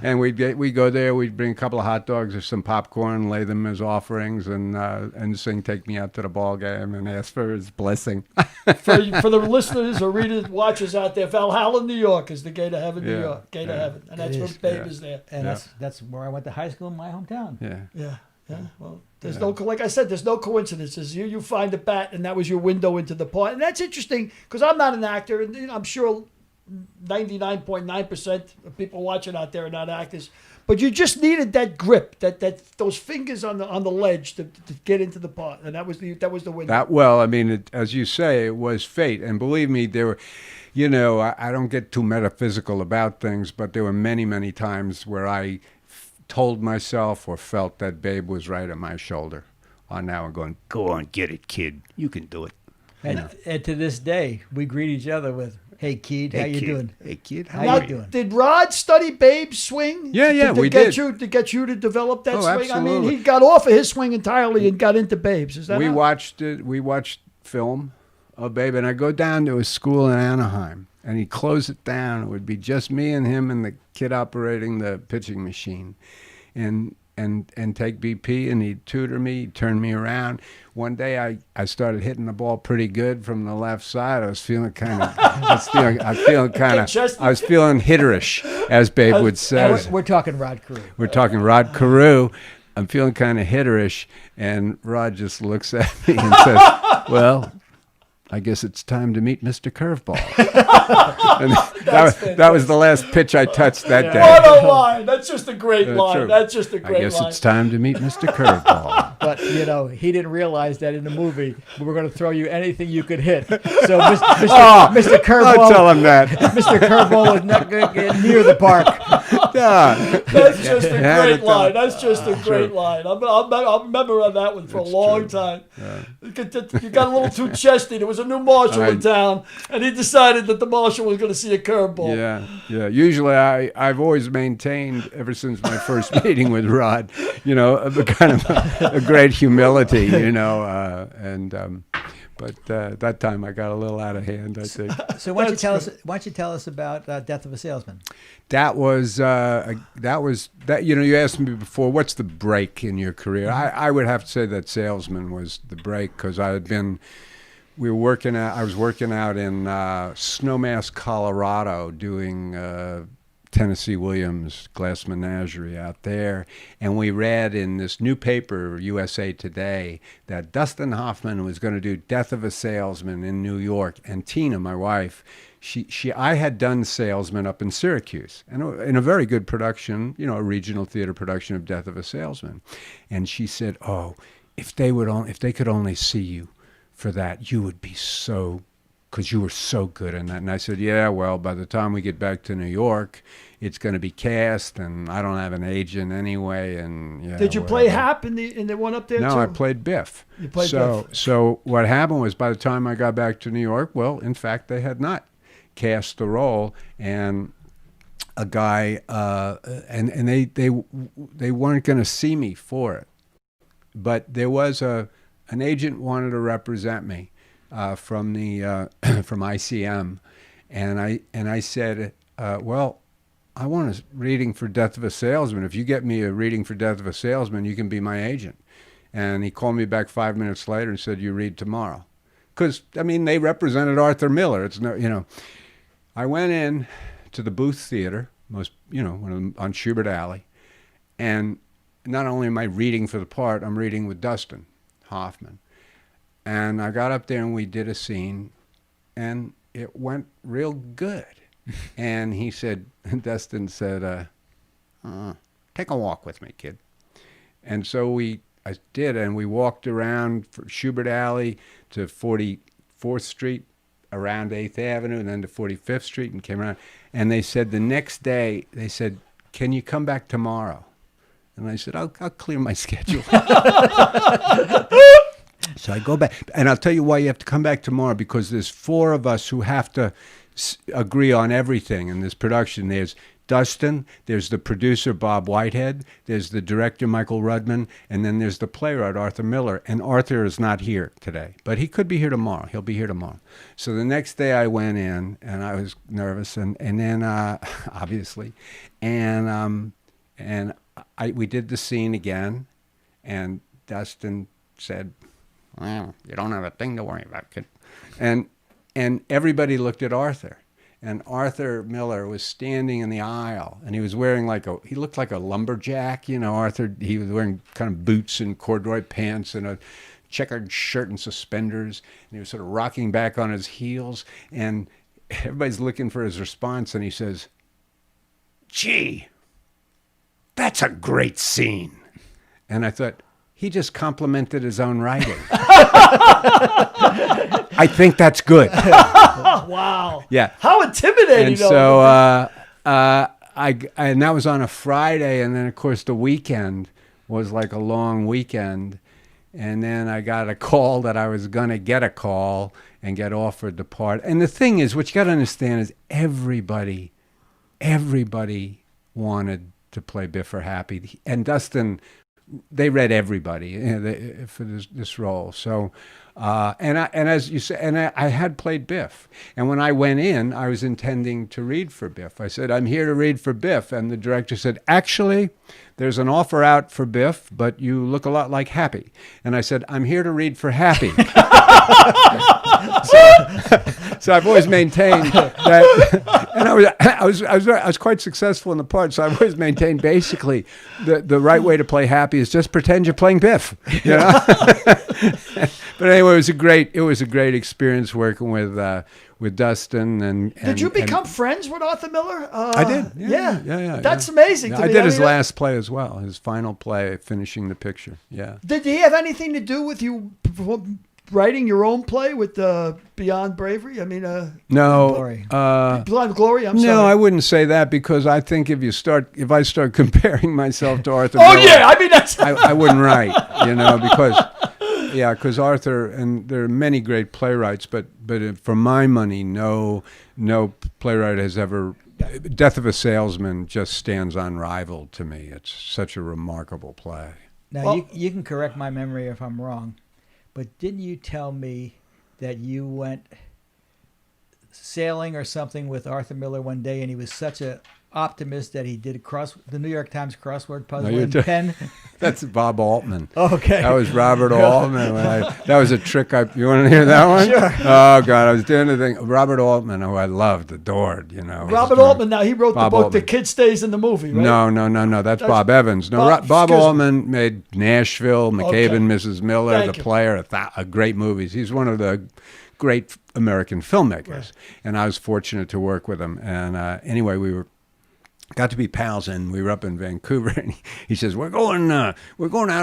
and we'd go there. We'd bring a couple of hot dogs or some popcorn, lay them as offerings, and sing "Take Me Out to the Ball Game" and ask for his blessing. For the listeners or readers, watchers out there, Valhalla, New York is the Gate of Heaven, New Yeah, York, Gate of yeah. Heaven, and that's It where is. Babe Yeah. is there. And Yeah. that's where I went to high school in my hometown. Yeah. Yeah. Well, there's no, like I said, there's no coincidences. You find a bat, and that was your window into the part, and that's interesting because I'm not an actor, and I'm sure 99.9% of people watching out there are not actors. But you just needed that grip, that those fingers on the ledge to get into the part, and that was the window. As you say, it was fate, and believe me, there were, I don't get too metaphysical about things, but there were many, many times where I told myself or felt that Babe was right on my shoulder. On now and going, go on, get it, kid. You can do it. And to this day, we greet each other with, "Hey, kid, how you kid. doing? Hey, kid, How how Now, you are you? doing?" did Rod study Babe's swing? Yeah, to we get did. you to get you to develop that Oh, swing. I mean, absolutely. he got off of his swing entirely and got into Babe's. Is that We how- watched it. We watched film of Babe, and I go down to a school in Anaheim, and he'd close it down. It would be just me and him and the kid operating the pitching machine, and take BP, and he'd tutor me, he'd turn me around. One day I started hitting the ball pretty good from the left side. I was feeling kind of, I was feeling hitterish, as Babe would say. We're talking Rod Carew. We're talking Rod Carew. I'm feeling kind of hitterish, and Rod just looks at me and says, "Well, I guess it's time to meet Mr. Curveball." And that was the last pitch I touched that day. What a line! That's just a great line. True. That's just a I great guess line. it's time to meet Mr. Curveball. But, he didn't realize that in the movie, we were going to throw you anything you could hit. So Mr. Curveball, Don't tell him that. Mr. Curveball was not going to get near the park. Yeah. That's just a Yeah, great but, line. That's just a great line. I'll remember on that one for a long time. You got a little too chesty. There was a new marshal in town, and he decided that the marshal was going to see a curveball. Yeah. Usually, I've always maintained ever since my first meeting with Rod, a kind of a great humility, but that time I got a little out of hand, I think. So why don't you tell us about Death of a Salesman? That was. You asked me before, what's the break in your career? I would have to say that Salesman was the break, because I was working out in Snowmass, Colorado, doing Tennessee Williams Glass Menagerie out there, and we read in this new paper, USA Today, that Dustin Hoffman was going to do Death of a Salesman in New York. And Tina, my wife, I had done Salesman up in Syracuse, and in a very good production, a regional theater production of Death of a Salesman. And she said, "Oh, if they could only see you for that, you would be so, because you were so good in that." And I said, "Yeah, well, by the time we get back to New York, it's going to be cast, and I don't have an agent anyway." And yeah, Did you play whatever. Hap in the one up there No, too? I played Biff. You played Biff. Biff. So what happened was, by the time I got back to New York, well, in fact, they had not cast the role, and a guy, and they weren't going to see me for it, but there was an agent wanted to represent me from the from ICM, and I said, well, I want a reading for Death of a Salesman. If you get me a reading for Death of a Salesman, you can be my agent. And he called me back 5 minutes later and said, you read tomorrow. Because, I mean, they represented Arthur Miller. It's no, you know. I went in to the Booth Theater, most, you know, on Schubert Alley. And not only am I reading for the part, I'm reading with Dustin Hoffman. And I got up there and we did a scene, and it went real good. And he said, Dustin said, take a walk with me, kid. And so I did, and we walked around Schubert Alley to 44th Street, around 8th Avenue, and then to 45th Street, and came around. And they said the next day, they said, can you come back tomorrow? And I said, I'll clear my schedule. So I go back, and I'll tell you why you have to come back tomorrow, because there's 4 of us who have to agree on everything in this production. There's Dustin, there's the producer, Bob Whitehead, there's the director, Michael Rudman, and then there's the playwright, Arthur Miller. And Arthur is not here today, but he could be here tomorrow. He'll be here tomorrow. So the next day I went in, and I was nervous, and then, obviously, and we did the scene again, and Dustin said, well, you don't have a thing to worry about, kid. And everybody looked at Arthur. And Arthur Miller was standing in the aisle, and he was wearing he looked like a lumberjack, you know, Arthur. He was wearing kind of boots and corduroy pants and a checkered shirt and suspenders. And he was sort of rocking back on his heels. And everybody's looking for his response, and he says, gee, that's a great scene. And I thought, he just complimented his own writing. I think that's good. Wow. Yeah. How intimidating. And so and that was on a Friday, and then of course the weekend was like a long weekend, and then I got a call that I was going to get a call and get offered the part. And the thing is, what you got to understand is everybody wanted to play Biff or Happy, and Dustin, they read everybody, you know, for this role. So, and as you said, and I had played Biff. And when I went in, I was intending to read for Biff. I said, I'm here to read for Biff. And the director said, actually, there's an offer out for Biff, but you look a lot like Happy. And I said, I'm here to read for Happy. So I've always maintained that, and I was quite successful in the part. So I've always maintained basically the right way to play Happy is just pretend you're playing Biff. You know? But anyway, it was a great experience working with Dustin and did you become friends with Arthur Miller? I did. Yeah. Yeah. That's amazing. Yeah, I did his last play as well, his final play, finishing the picture. Yeah. Did he have anything to do with you writing your own play with Beyond Bravery? I mean, no. Glory. Beyond Glory. I'm no, sorry. I wouldn't say that, because I think if I start comparing myself to Arthur, Oh Miller, yeah, I mean that's. I wouldn't write, you know, because Arthur, and there are many great playwrights, but for my money, no playwright has ever. Death of a Salesman just stands unrivaled to me. It's such a remarkable play. Now, you can correct my memory if I'm wrong, but didn't you tell me that you went sailing or something with Arthur Miller one day, and he was such a optimist that he did the New York Times crossword puzzle in pen? That's Bob Altman. Okay. That was Robert Altman. That was a trick. You want to hear that one? Sure. Oh, God. I was doing the thing. Robert Altman, who I loved, adored, you know. Robert Altman. Now he wrote Bob the book Altman. "The Kid Stays in the Movie." Right? No. That's Bob Evans. No, Bob Altman made Nashville, McCabe and Mrs. Miller, Thank The you. Player, great movies. He's one of the great American filmmakers, Right. and I was fortunate to work with him. And anyway, we got to be pals, and we were up in Vancouver, and he says, we're going out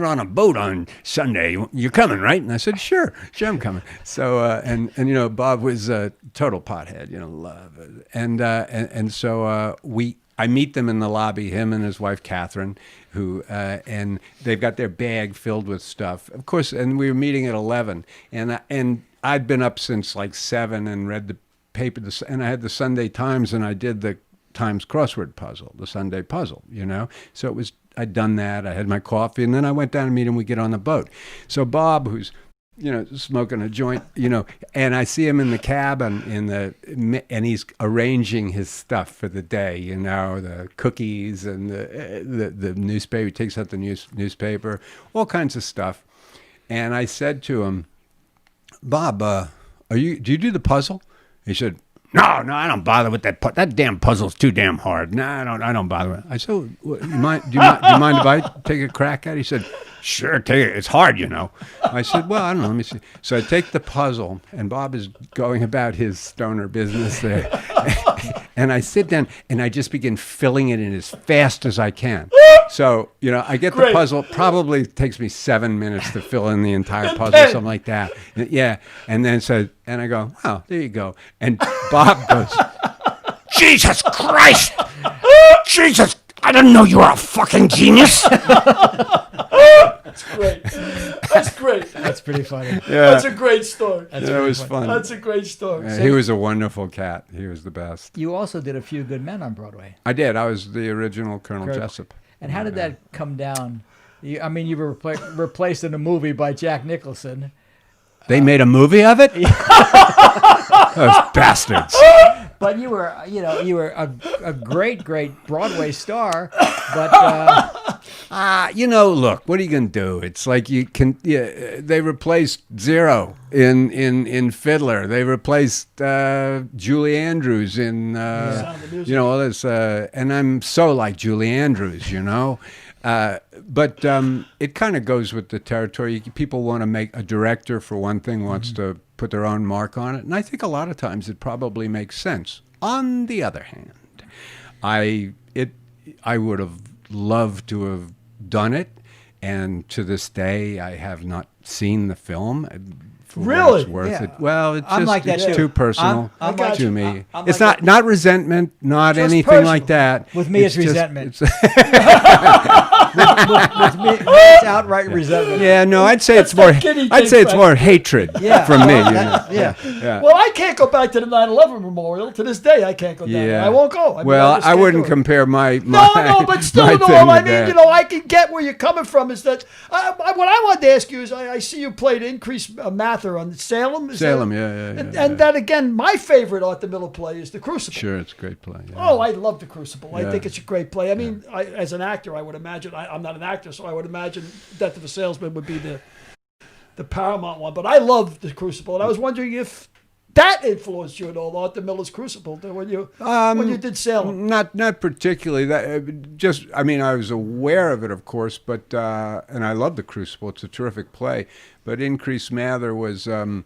on a boat on Sunday. You're coming, right? And I said, sure, I'm coming. So, and you know, Bob was a total pothead, you know, love it. And so I meet them in the lobby, him and his wife, Catherine, who, and they've got their bag filled with stuff. Of course, and we were meeting at 11, and I'd been up since like 7 and read the paper, and I had the Sunday Times, and I did the Times crossword puzzle, the Sunday puzzle, you know. So I'd done that. I had my coffee, and then I went down to meet him. We get on the boat. So Bob, who's smoking a joint, and I see him in the cabin and he's arranging his stuff for the day, the cookies and the newspaper. He takes out the newspaper, all kinds of stuff. And I said to him, Bob, do you do the puzzle? He said, No, I don't bother with that. That damn puzzle's too damn hard. No, I don't bother with it. I said, do you mind if I take a crack at it? He said, Sure, take it. It's hard, I said, well, I don't know. Let me see. So I take the puzzle, and Bob is going about his stoner business there. And I sit down, and I just begin filling it in as fast as I can. So, I get the puzzle. Probably takes me 7 minutes to fill in the entire puzzle, something like that. Yeah. And then and I go, oh, there you go. And Bob goes, Jesus Christ! Jesus, I didn't know you were a fucking genius. That's great. That's great. That's pretty funny. Yeah. That's a great story. That was fun. That's a great story. He was a wonderful cat. He was the best. You also did A Few Good Men on Broadway. I did. I was the original Colonel Jessup. And how did that come down? You were replaced in a movie by Jack Nicholson. They made a movie of it? Those bastards. But you were a great Broadway star. But look, what are you gonna do? It's like they replaced Zero in Fiddler. They replaced Julie Andrews in all this. And I'm so like Julie Andrews, But it kind of goes with the territory. People want to make a director, for one thing, wants to put their own mark on it. And I think a lot of times it probably makes sense. On the other hand, I would have loved to have done it. And to this day, I have not seen the film. For what Really? it's worth. Yeah. It's too personal I'm like to you. me. I'm It's like not resentment, not Just anything personal. like that. With me, it's just- resentment. it's- with me, it's outright resentment. Yeah, no, I'd say it's more. that kiddie I'd thing, say it's Frank. more hatred from me. Yeah. Well, I can't go back to the 9/11 memorial. To this day, I can't go down there. I won't go. Well, just I can't wouldn't do it. compare my No, but still, my thing I with mean, that. I can get where you're coming from. Is that what I wanted to ask you is I see you played Increase Mather on Salem. Salem, that, yeah. And that again, my favorite Arthur Miller play is The Crucible. Sure, it's a great play. Yeah. Oh, I love The Crucible. I Yeah. think it's a great play. I mean, as an actor, I would imagine, I'm not an actor, so I would imagine Death of a Salesman would be the paramount one. But I love The Crucible, and I was wondering if that influenced you at all, Arthur Miller's Crucible, when you did Salem. Not particularly. That just, I mean, I was aware of it, of course, but and I love The Crucible. It's a terrific play. But Increase Mather was, the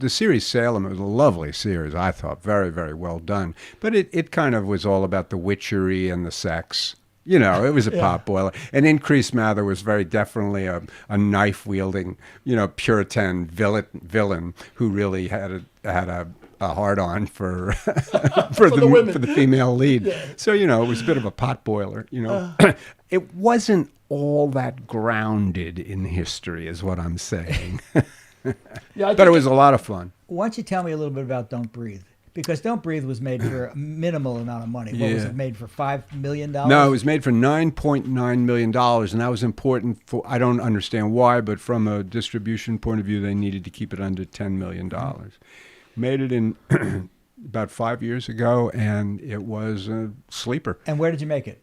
series Salem. It was a lovely series, I thought, very, very well done. But it kind of was all about the witchery and the sex. It was a pot boiler. And Increase Mather was very definitely a knife-wielding, Puritan villain who really had a hard-on for the female lead. Yeah. So, it was a bit of a pot boiler, It wasn't all that grounded in history, is what I'm saying. But it was a lot of fun. Why don't you tell me a little bit about Don't Breathe? Because Don't Breathe was made for a minimal amount of money. What was it made for? $5 million? No, it was made for $9.9 million, and that was important for, I don't understand why, but from a distribution point of view, they needed to keep it under $10 million. Made it in about 5 years ago, and it was a sleeper. And where did you make it?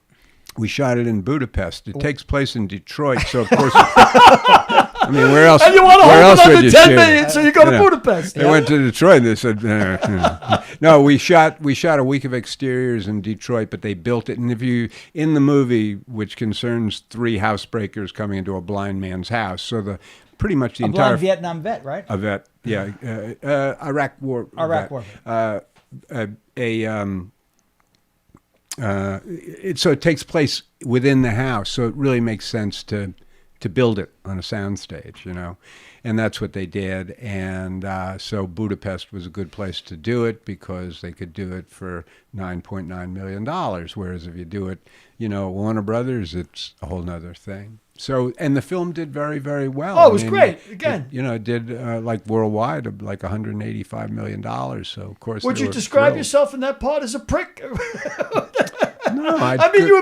We shot it in Budapest. It takes place in Detroit, so of course... I mean, where else? And you want to where hold else it would under you 10 shoot? million, so you go to Budapest. They went to Detroit and they said, no, we shot a week of exteriors in Detroit, but they built it. And in the movie, which concerns 3 housebreakers coming into a blind man's house, so pretty much the entire blind Vietnam vet, right? A vet, yeah, Iraq War. War. So it takes place within the house, so it really makes sense to build it on a soundstage, and that's what they did. And so Budapest was a good place to do it because they could do it for $9.9 million, whereas if you do it, Warner Brothers, it's a whole nother thing. So, and the film did very, very well. Oh, it was great. Again. It did like worldwide, like $185 million. So, of course, would they you were describe thrilled. yourself in that part as a prick? No, I mean, you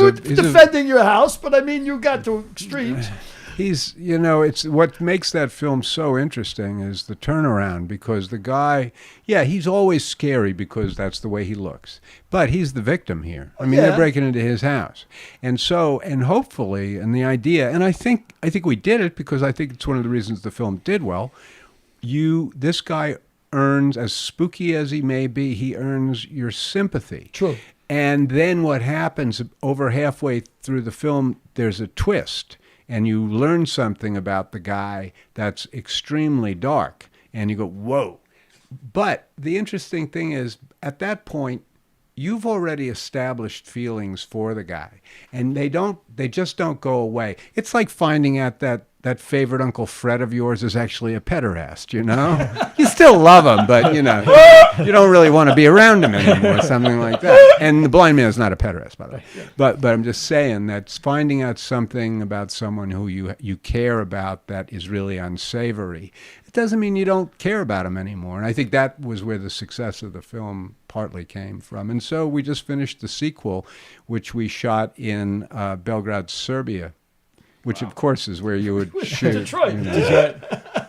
were defending your house, but I mean, you got to extremes. He's, you know, it's what makes that film so interesting is the turnaround, because the guy, yeah, he's always scary because that's the way he looks. But he's the victim here. I mean, they're breaking into his house. And so, and hopefully, and the idea, and I think we did it because I think it's one of the reasons the film did well. This guy earns, as spooky as he may be, he earns your sympathy. True. And then what happens over halfway through the film, there's a twist, and you learn something about the guy that's extremely dark, and you go, whoa. But the interesting thing is, at that point, you've already established feelings for the guy, and they just don't go away. It's like finding out that favorite Uncle Fred of yours is actually a pederast, you know? You still love him, but, you know, you don't really want to be around him anymore, something like that. And the blind man is not a pederast, by the way. But I'm just saying that finding out something about someone who you care about that is really unsavory, it doesn't mean you don't care about him anymore. And I think that was where the success of the film partly came from. And so we just finished the sequel, which we shot in Belgrade, Serbia, which of course is where you would shoot. Detroit.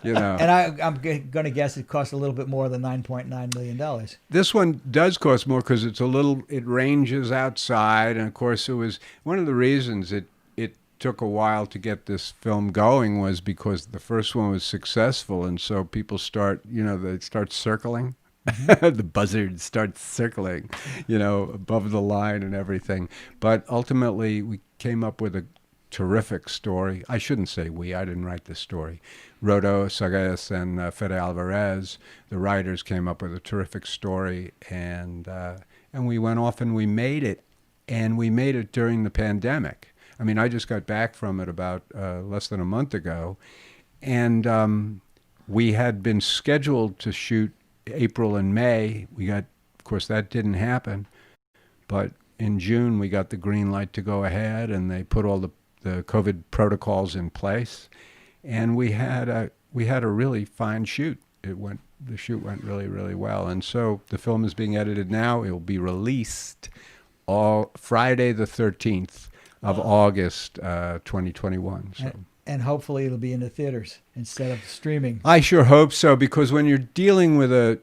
You know. And I'm going to guess it cost a little bit more than $9.9 million. This one does cost more because it ranges outside, and of course it was one of the reasons it took a while to get this film going was because the first one was successful, and so people they start circling. The buzzard starts circling, above the line and everything. But ultimately, we came up with a terrific story. I shouldn't say we. I didn't write this story. Rodo Sagayas and Fede Alvarez, the writers, came up with a terrific story, and we went off and we made it, and we made it during the pandemic. I mean, I just got back from it about less than a month ago, and we had been scheduled to shoot April and May. Of course, that didn't happen, but in June we got the green light to go ahead, and they put all the COVID protocols in place, and we had a really fine shoot. The shoot went really, really well, and so the film is being edited now. It will be released Friday the 13th of August, 2021. So. And hopefully it'll be in the theaters instead of streaming. I sure hope so, because when you're dealing with it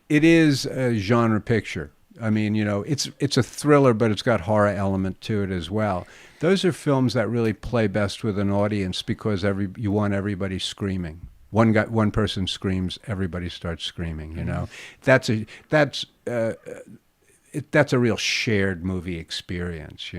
is a genre picture. I mean, it's a thriller, but it's got horror element to it as well. Those are films that really play best with an audience because you want everybody screaming. One person screams, everybody starts screaming. That's a real shared movie experience.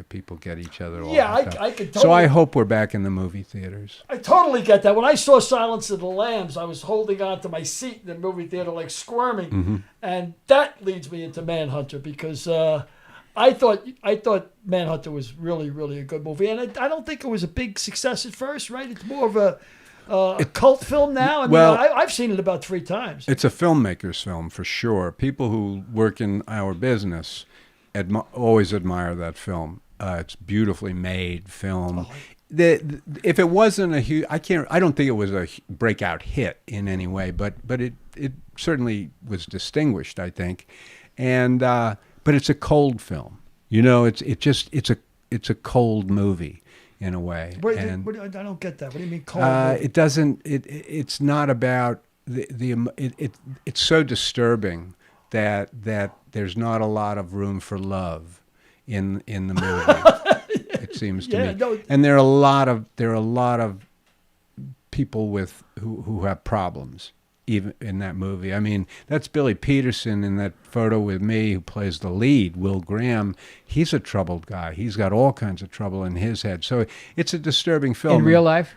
People get each other all the time. I could totally. So I hope we're back in the movie theaters. I totally get that. When I saw Silence of the Lambs, I was holding on to my seat in the movie theater, like squirming, Mm-hmm. and that leads me into Manhunter, because I thought Manhunter was really, really a good movie, and I don't think it was a big success at first, right? It's more of a cult film now. I mean, I've seen it about 3 times. It's a filmmaker's film for sure. People who work in our business always admire that film. It's beautifully made film. If it wasn't a huge, I don't think it was a breakout hit in any way, but it certainly was distinguished, I think. And but it's a cold film. It's a cold movie. In a way, I don't get that. What do you mean cold? It doesn't. It's not about it's so disturbing that there's not a lot of room for love in the movie. It seems to me. No. And there are a lot of people who have problems even in that movie. I mean, that's Billy Peterson in that photo with me, who plays the lead, Will Graham. He's a troubled guy. He's got all kinds of trouble in his head. So it's a disturbing film. In real life?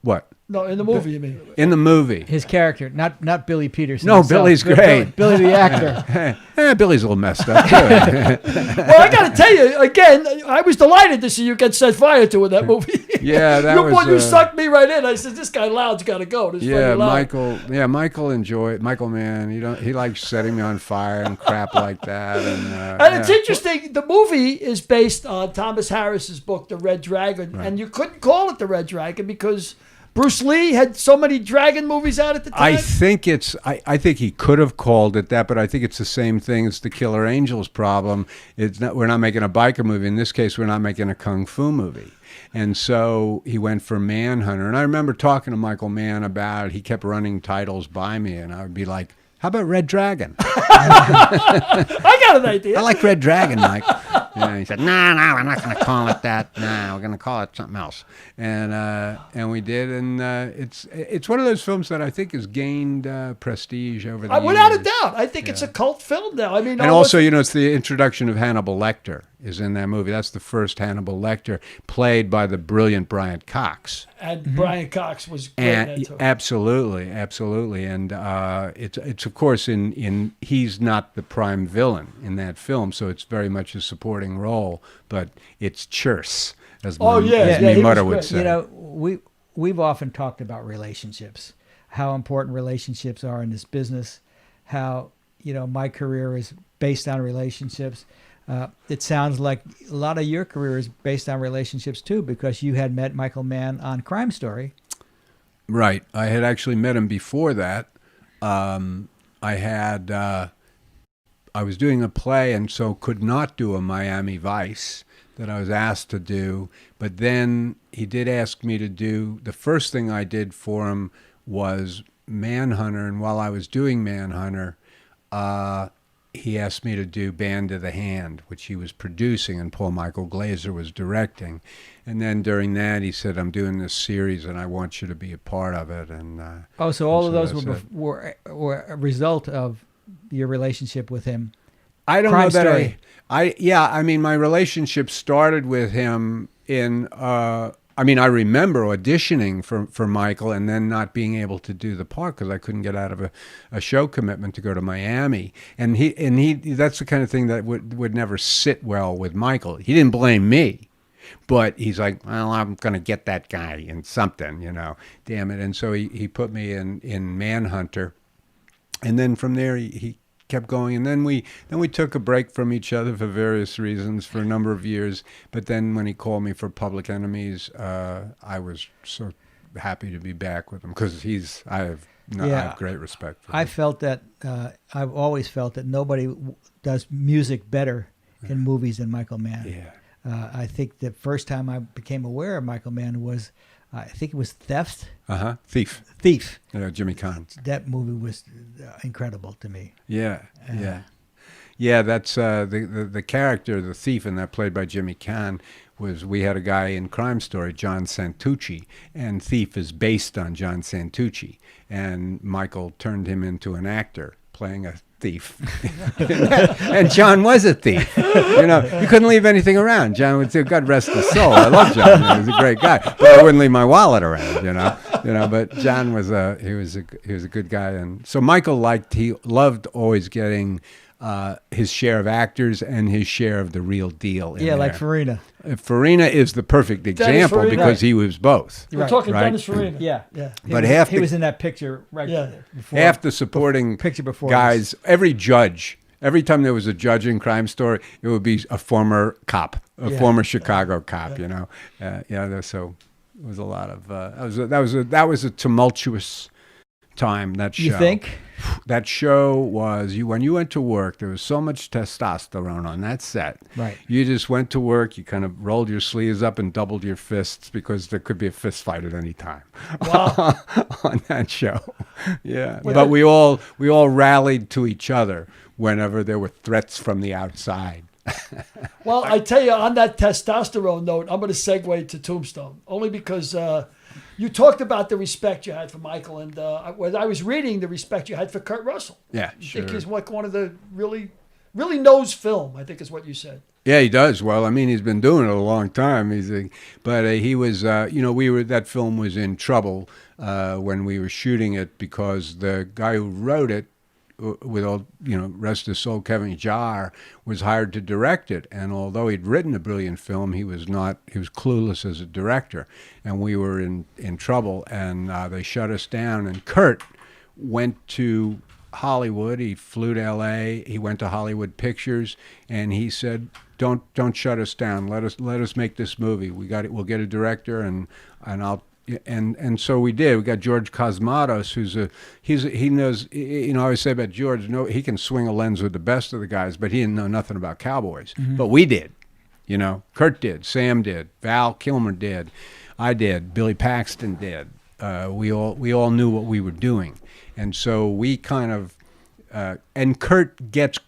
What? No, in the movie, you mean? In the movie. His character, not Billy Peterson. No, himself. Billy's great. Billy the actor. Billy's a little messed up, too. Well, I got to tell you, again, I was delighted to see you get set fire to in that movie. Yeah, you sucked me right in. I said, this guy Loud's got to go. Michael enjoyed. Michael, man, he likes setting me on fire and crap like that. And it's interesting. The movie is based on Thomas Harris's book, The Red Dragon, Right. and you couldn't call it The Red Dragon because Bruce Lee had so many dragon movies out at the time. I think I think he could have called it that, but I think it's the same thing as the Killer Angels problem. It's not, we're not making a biker movie. In this case, we're not making a kung fu movie. And so he went for Manhunter. And I remember talking to Michael Mann about it. He kept running titles by me, and I would be like, how about Red Dragon? I got an idea. I like Red Dragon, Mike. Yeah, he said, no, we're not going to call it that. No, we're going to call it something else. And we did, and it's one of those films that I think has gained prestige over the years. Without a doubt. I think it's a cult film now. I mean, and also, it's the introduction of Hannibal Lecter is in that movie. That's the first Hannibal Lecter, played by the brilliant Brian Cox. And Brian Cox was great in that too. Absolutely. And it's of course he's not the prime villain in that film, so it's very much a supporting role, but it's Churse, as my mother would say. We've often talked about relationships, how important relationships are in this business, how my career is based on relationships. It sounds like a lot of your career is based on relationships too, because you had met Michael Mann on Crime Story. Right. I had actually met him before that. I was doing a play and so could not do a Miami Vice that I was asked to do. But then he did ask me to do, the first thing I did for him was Manhunter. And while I was doing Manhunter, he asked me to do Band of the Hand, which he was producing and Paul Michael Glaser was directing. And then during that, he said, I'm doing this series and I want you to be a part of it. And so all of those were a result of your relationship with him. I don't Crime know that Story. I mean, my relationship started with him in, I remember auditioning for Michael and then not being able to do the part because I couldn't get out of a show commitment to go to Miami. And he that's the kind of thing that would never sit well with Michael. He didn't blame me, but he's like, well, I'm going to get that guy in something, damn it. And so he put me in Manhunter. And then from there, he kept going, and then we took a break from each other for various reasons for a number of years. But then when he called me for Public Enemies, I was so happy to be back with him because I have great respect for him. I felt that I've always felt that nobody does music better in movies than Michael Mann. Yeah. I think the first time I became aware of Michael Mann was, I think it was Theft. Thief. Jimmy Caan. That movie was incredible to me. Yeah. That's the character, the thief, in that played by Jimmy Caan. We had a guy in Crime Story, John Santucci, and Thief is based on John Santucci, and Michael turned him into an actor playing a thief. And John was a thief. You couldn't leave anything around. John would say, God rest his soul. I love John. He was a great guy. But I wouldn't leave my wallet around, but John was a good guy. And so Michael he loved always getting his share of actors and his share of the real deal. Like Farina. Farina is the perfect example Farina. because he was both. We're talking right? Dennis Farina. Yeah. But he was in that picture before. Half the supporting picture before guys, every judge, every time there was a judge in Crime Story, it would be a former cop, former Chicago cop. So it was a lot of that was a tumultuous time. That show. You think? That show was when you went to work, there was so much testosterone on that set. Right. You just went to work, you kind of rolled your sleeves up and doubled your fists because there could be a fist fight at any time. Wow. On that show. Yeah. But we all rallied to each other whenever there were threats from the outside. Well, I tell you, on that testosterone note, I'm going to segue to Tombstone, only because you talked about the respect you had for Michael, and when I was reading the respect you had for Kurt Russell. Yeah, I sure. think he's like one of the really knows film, I think is what you said. Yeah, he does. Well, he's been doing it a long time. But he was, that film was in trouble when we were shooting it because the guy who wrote it, with all, rest his soul, Kevin Jarre, was hired to direct it. And although he'd written a brilliant film, he was clueless as a director. And we were in trouble, and they shut us down. And Kurt went to Hollywood. He flew to L.A. He went to Hollywood Pictures, and he said, "Don't shut us down. Let us make this movie. We'll get a director, and I'll and so we did. We got George Cosmatos, he knows. You know, I always say about George, no, he can swing a lens with the best of the guys, but he didn't know nothing about cowboys. But we did. You know, Kurt did, Sam did, Val Kilmer did, I did, Billy Paxton did. We all knew what we were doing, and so we kind of. And Kurt gets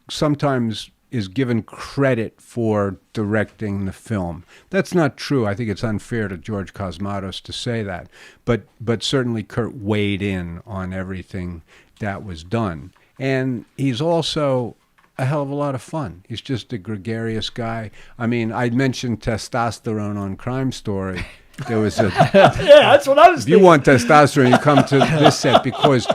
sometimes is given credit for directing the film. That's not true. I think it's unfair to George Cosmatos to say that. But certainly Kurt weighed in on everything that was done. And he's also a hell of a lot of fun. He's just a gregarious guy. I mean, I mentioned testosterone on Crime Story. There was a Yeah, that's what I was if you want testosterone, you come to this set because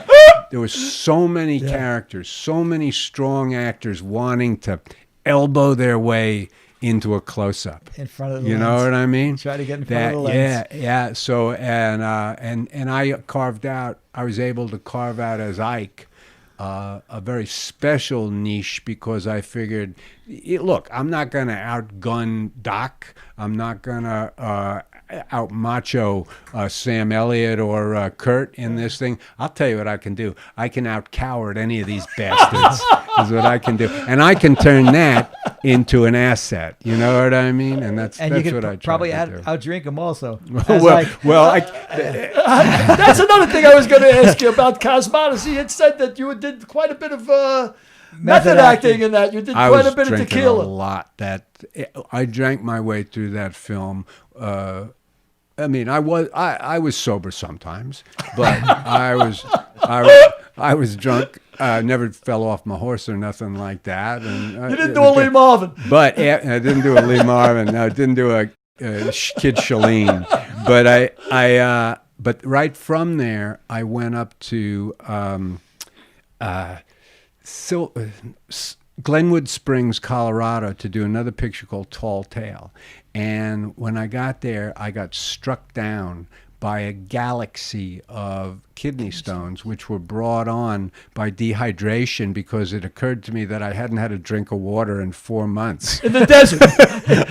there were so many characters, so many strong actors wanting to elbow their way into a close-up. In front of the You lens. know what I mean? Try to get in front of the lens. Yeah. So and I carved out. I was able to carve out as Ike a very special niche because I figured, look, I'm not going to outgun Doc. I'm not going to out macho Sam Elliott or Kurt in this thing. I'll tell you what I can do. I can out coward any of these bastards. Is what I can do, and I can turn that into an asset. You know what I mean? And that's You what could I try probably to do. outdrink them also. That's another thing I was going to ask you about Cosmatos. He had said that you did quite a bit of method acting in that. You did quite a bit of tequila. A lot. I drank my way through that film. I mean, I was sober sometimes, but I was drunk. Never fell off my horse or nothing like that. And You didn't do a Lee Marvin. But I didn't do a Lee Marvin. No, I didn't do a Kid Shalene. But but right from there, I went up to Glenwood Springs, Colorado, to do another picture called Tall Tale. And when I got there, I got struck down by a galaxy of kidney stones, which were brought on by dehydration because it occurred to me that I hadn't had a drink of water in 4 months. In the desert.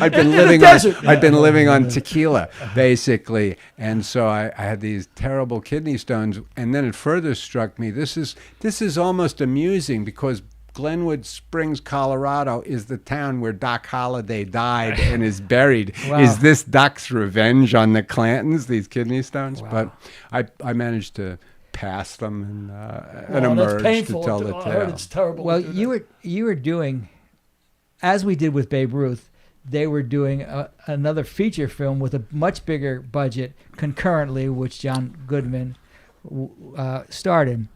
I'd been living on tequila, basically. And so I had these terrible kidney stones. And then it further struck me, this is almost amusing because Glenwood Springs, Colorado is the town where Doc Holliday died and is buried. Wow. Is this Doc's revenge on the Clantons, these kidney stones? Wow. But I managed to pass them and Oh, emerge that's to painful. tell the I heard tale. it's terrible. Well, to do that. you were doing, as we did with Babe Ruth, they were doing another feature film with a much bigger budget concurrently, which John Goodman starred in.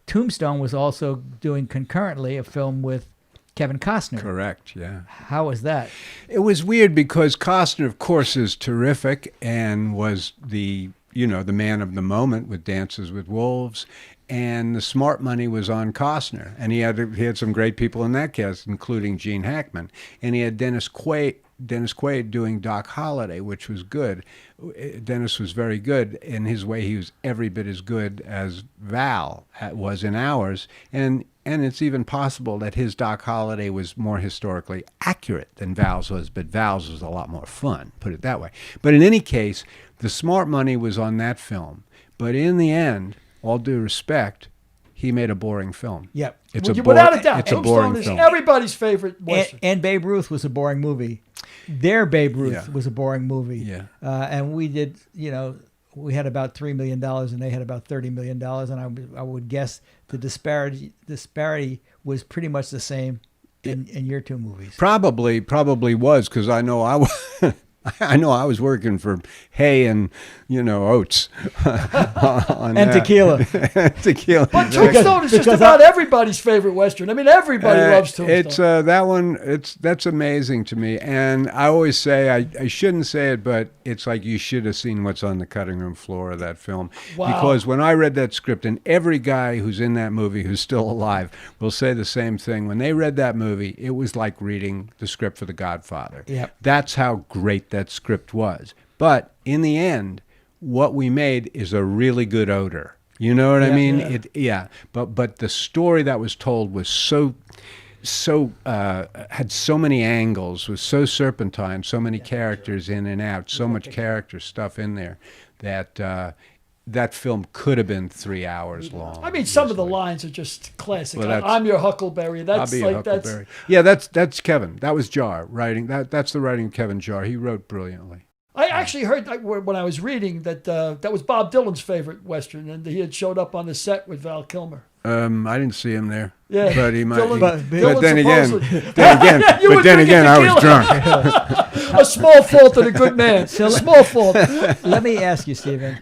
Tombstone was also doing concurrently a film with Kevin Costner. Correct, yeah. How was that? It was weird because Costner, of course, is terrific and was the man of the moment with Dances with Wolves. And the smart money was on Costner. And he had some great people in that cast, including Gene Hackman. And he had Dennis Quaid doing Doc Holliday, which was good. Dennis was very good. In his way, he was every bit as good as Val was in ours. And it's even possible that his Doc Holliday was more historically accurate than Val's was, but Val's was a lot more fun, put it that way. But in any case, the smart money was on that film. But in the end, all due respect, he made a boring film. Yep. Without a doubt, It's a boring Tombstone is film. everybody's favorite Western. And Babe Ruth was a boring movie. Their Babe Ruth Yeah. was a boring movie. Yeah. And we did, we had about $3 million and they had about $30 million. And I would guess the disparity was pretty much the same in your two movies. Probably was, because I know I was working for hay and oats on And that. tequila. Tequila. But Tombstone is just because about everybody's favorite Western. I mean, everybody loves Tombstone. It's that one. That's amazing to me, and I always say I shouldn't say it, but it's like you should have seen what's on the cutting room floor of that film. Wow. Because when I read that script, and every guy who's in that movie who's still alive will say the same thing. When they read that movie, it was like reading the script for The Godfather. Yep. That's how great that script was. But in the end, what we made is a really good odor. You know what I mean? Yeah. But the story that was told was so had so many angles, was so serpentine, so many characters in and out, so much character stuff in there that that film could have been 3 hours long. I mean, some of the easily. lines are just classic. Well, I'm your Huckleberry. I'll That's be like a Huckleberry. Yeah, that's Kevin. That was Jar writing. That's the writing of Kevin Jar. He wrote brilliantly. I actually heard when I was reading that was Bob Dylan's favorite Western, and he had showed up on the set with Val Kilmer. I didn't see him there. Yeah, but he might. Dylan- but Dylan then again, supposedly- You were drinking I was tequila. drunk. A small fault in a good man. So- A small fault. Let me ask you, Stephen.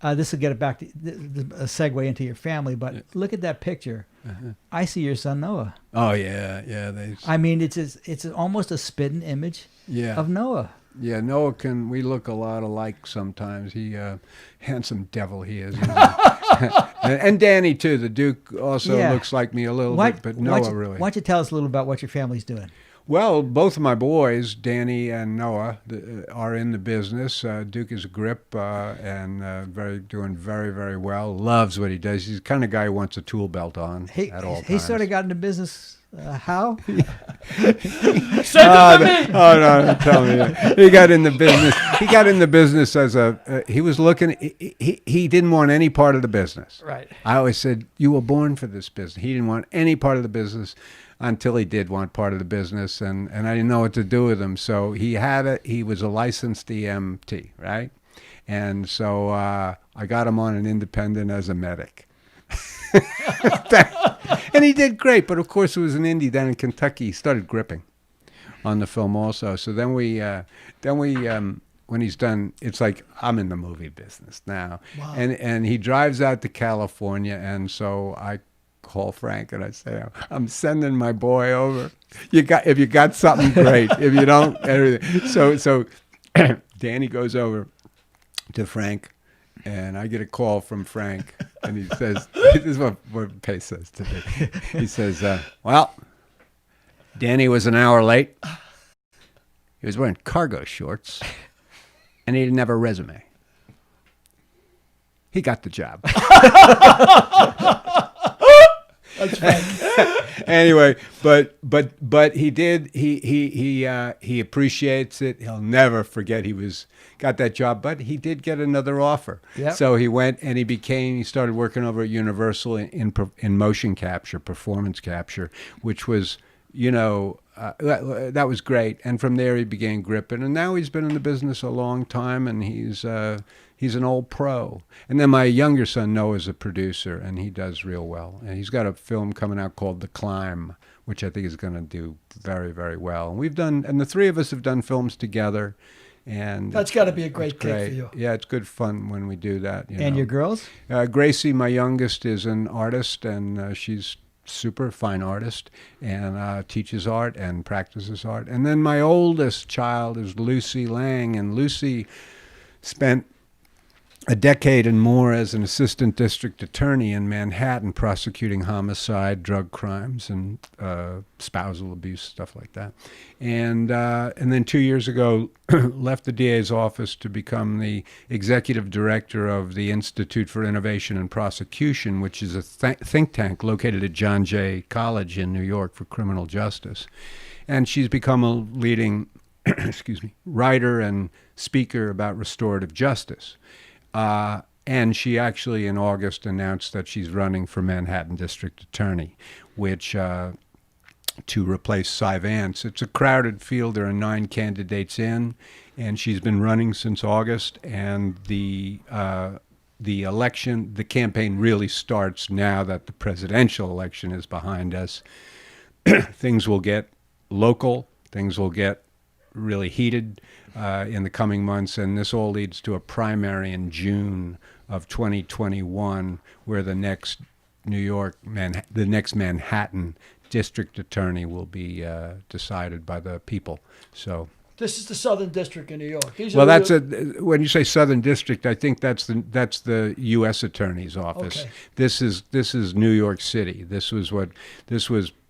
This will get it back to a segue into your family, but look at that picture. I see your son Noah. Oh yeah. I mean, it's almost a spitting image of Noah. Yeah, Noah we look a lot alike sometimes. He, handsome devil he is. and Danny too, the Duke also looks like me a little bit, but Noah really. Why don't you tell us a little about what your family's doing? Well, both of my boys, Danny and Noah, are in the business. Duke is a grip and doing very, very well. Loves what he does. He's the kind of guy who wants a tool belt on at all times. He sort of got into business. How? Send it to me. Oh no! Tell me that. He got in the business. He got in the business as he was looking. He didn't want any part of the business. Right. I always said you were born for this business. He didn't want any part of the business until he did want part of the business, and I didn't know what to do with him. So he had it. He was a licensed EMT, right? And so I got him on an independent as a medic. And he did great, but of course it was an indie down in Kentucky. He started gripping on the film also. So then we when he's done, it's like I'm in the movie business now. Wow. And he drives out to California, and so I call Frank and I say, I'm sending my boy over. If you got something, great. If you don't, everything. So Danny goes over to Frank. And I get a call from Frank, and he says, this is what Pace says to me. He says, well, Danny was an hour late. He was wearing cargo shorts, and he didn't have a resume. He got the job. That's Frank. Anyway, but he did. He appreciates it. He'll never forget he got that job. But he did get another offer. Yep. So he went and he started working over at Universal in motion capture, performance capture, which was that was great. And from there he began gripping, and now he's been in the business a long time, and he's an old pro. And then my younger son Noah's a producer, and he does real well. And he's got a film coming out called The Climb, which I think is going to do very, very well. And the three of us have done films together. And That's got to be a great gig for you. Yeah, it's good fun when we do that. And your girls? Gracie, my youngest, is an artist, and she's super fine artist, and teaches art and practices art. And then my oldest child is Lucy Lang, and Lucy spent a decade and more as an assistant district attorney in Manhattan, prosecuting homicide, drug crimes, and spousal abuse, stuff like that. And then 2 years ago, left the DA's office to become the executive director of the Institute for Innovation and Prosecution, which is a think tank located at John Jay College in New York for criminal justice. And she's become a leading writer and speaker about restorative justice. And she actually in August announced that she's running for Manhattan District Attorney, which to replace Cy Vance. It's a crowded field. There are 9 candidates in, and she's been running since August. And the election, the campaign really starts now that the presidential election is behind us. Things will get local. Things will get really heated in the coming months, and this all leads to a primary in June of 2021, where the next Manhattan district attorney will be decided by the people. So This is the Southern District in New York. When you say Southern District, I think that's the U.S. Attorney's office. Okay. This is New York City. This was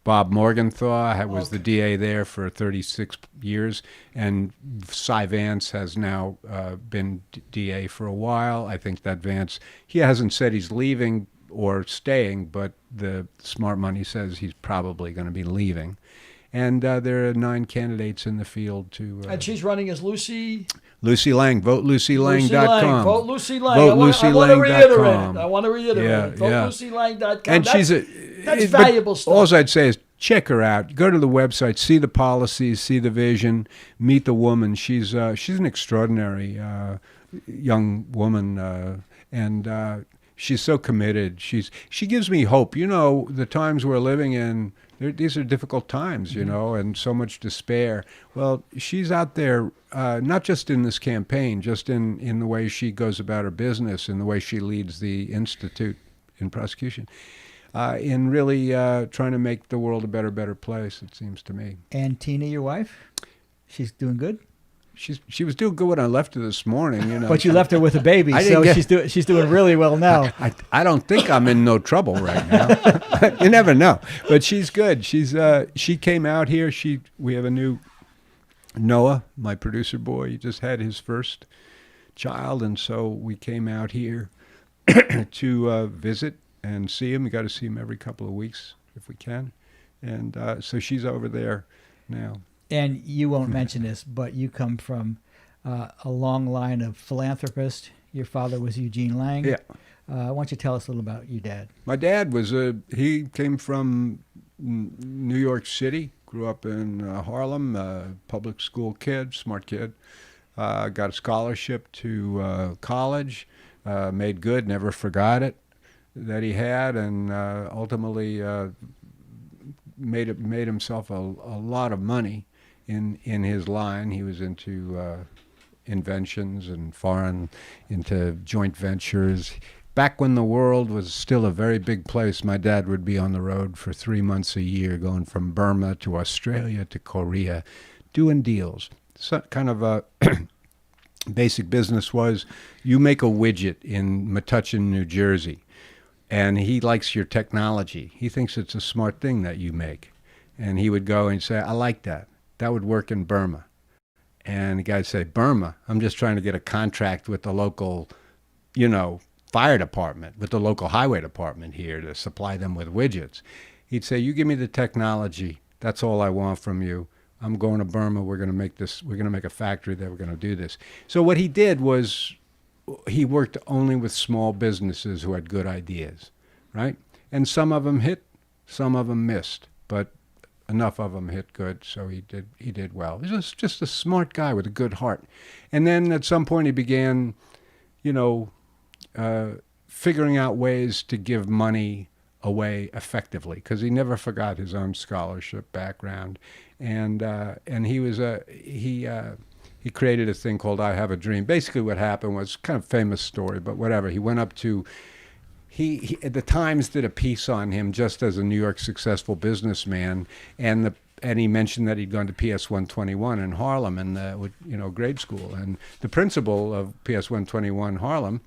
Bob Morgenthau was the DA there for 36 years, and Cy Vance has now been DA for a while. I think that Vance, he hasn't said he's leaving. or staying, but the smart money says he's probably going to be leaving. And there are 9 candidates in the field to... and she's running as Lucy... Lucy Lang. VoteLucyLang.com. Lucy Lang. Vote Lucy Lang. VoteLucyLang.com. I want to reiterate it. VoteLucyLang.com. And that's valuable stuff. All I'd say is check her out. Go to the website, see the policies, see the vision, meet the woman. She's an extraordinary young woman, and she's so committed. She gives me hope. You know, the times we're living in, these are difficult times, you know, and so much despair. Well, she's out there, not just in this campaign, just in the way she goes about her business, in the way she leads the Institute in prosecution, in really trying to make the world a better place, it seems to me. And Tina, your wife, she's doing good? She was doing good when I left her this morning, you know. But you left her with a baby, so she's doing really well now. I don't think I'm in no trouble right now. You never know. But she's good. She came out here. We have a new Noah, my producer boy. He just had his first child, and so we came out here to visit and see him. We got to see him every couple of weeks if we can, and so she's over there now. And you won't mention this, but you come from a long line of philanthropists. Your father was Eugene Lang. Yeah. Why don't you tell us a little about your dad? My dad he came from New York City, grew up in Harlem, public school kid, smart kid. Got a scholarship to college, made good, never forgot it that he had, and ultimately made himself a lot of money in his line. He was into inventions and into joint ventures. Back when the world was still a very big place, my dad would be on the road for 3 months a year, going from Burma to Australia to Korea, doing deals. So kind of a basic business was, you make a widget in Metuchen, New Jersey, and he likes your technology. He thinks it's a smart thing that you make. And he would go and say, I like that. That would work in Burma. And the guy would say, Burma? I'm just trying to get a contract with the local, fire department, with the local highway department here to supply them with widgets. He'd say, you give me the technology. That's all I want from you. I'm going to Burma. We're going to make this. We're going to make a factory there. We're going to do this. So what he did was he worked only with small businesses who had good ideas, right? And some of them hit, some of them missed, but enough of them hit good, so he did well. He was just a smart guy with a good heart. And then at some point he began, figuring out ways to give money away effectively, because he never forgot his own scholarship background. And he created a thing called I Have a Dream. Basically what happened was kind of a famous story, but whatever. He went up to He the Times did a piece on him just as a New York successful businessman, and he mentioned that he'd gone to PS 121 in Harlem and grade school, and the principal of PS 121 Harlem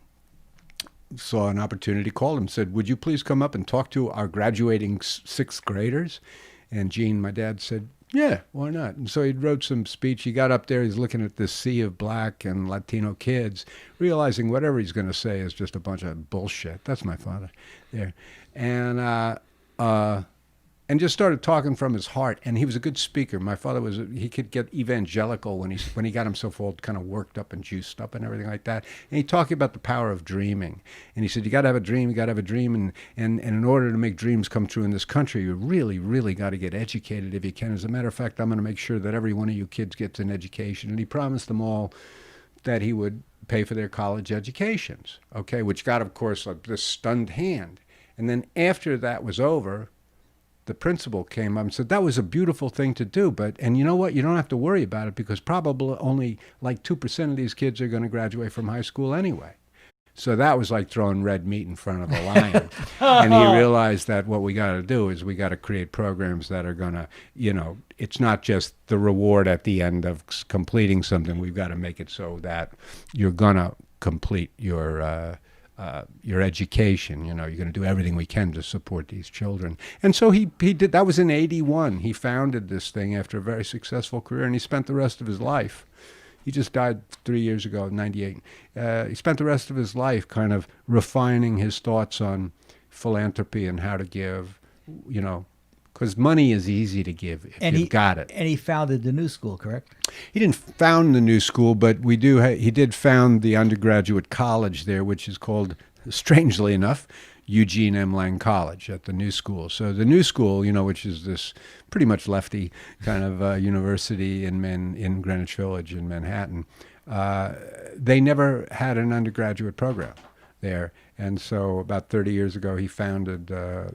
saw an opportunity, called him, said, "Would you please come up and talk to our graduating sixth graders?" And Gene, my dad, said, "Yeah, why not?" And so he wrote some speech. He got up there, he's looking at this sea of black and Latino kids, realizing whatever he's going to say is just a bunch of bullshit. That's my father there. And just started talking from his heart. And he was a good speaker. My father he could get evangelical when he got himself all kind of worked up and juiced up and everything like that. And he talked about the power of dreaming. And he said, you got to have a dream, you got to have a dream. And in order to make dreams come true in this country, you really, really got to get educated if you can. As a matter of fact, I'm going to make sure that every one of you kids gets an education. And he promised them all that he would pay for their college educations, okay, which got, of course, this stunned hand. And then after that was over, the principal came up and said, that was a beautiful thing to do, and you know what? You don't have to worry about it, because probably only like 2% of these kids are going to graduate from high school anyway. So that was like throwing red meat in front of a lion. And he realized that what we got to do is we got to create programs that are going to, it's not just the reward at the end of completing something. We've got to make it so that you're going to complete your education. You're going to do everything we can to support these children. And so he did. That was in 81. He founded this thing after a very successful career, and he spent the rest of his life. He just died 3 years ago, 98. He spent the rest of his life kind of refining his thoughts on philanthropy and how to give, because money is easy to give if you've got it. And he founded the New School, correct? He didn't found the New School, but he did found the undergraduate college there, which is called, strangely enough, Eugene M. Lang College at the New School. So the New School, which is this pretty much lefty kind of university in Greenwich Village in Manhattan, they never had an undergraduate program there. And so about 30 years ago, he founded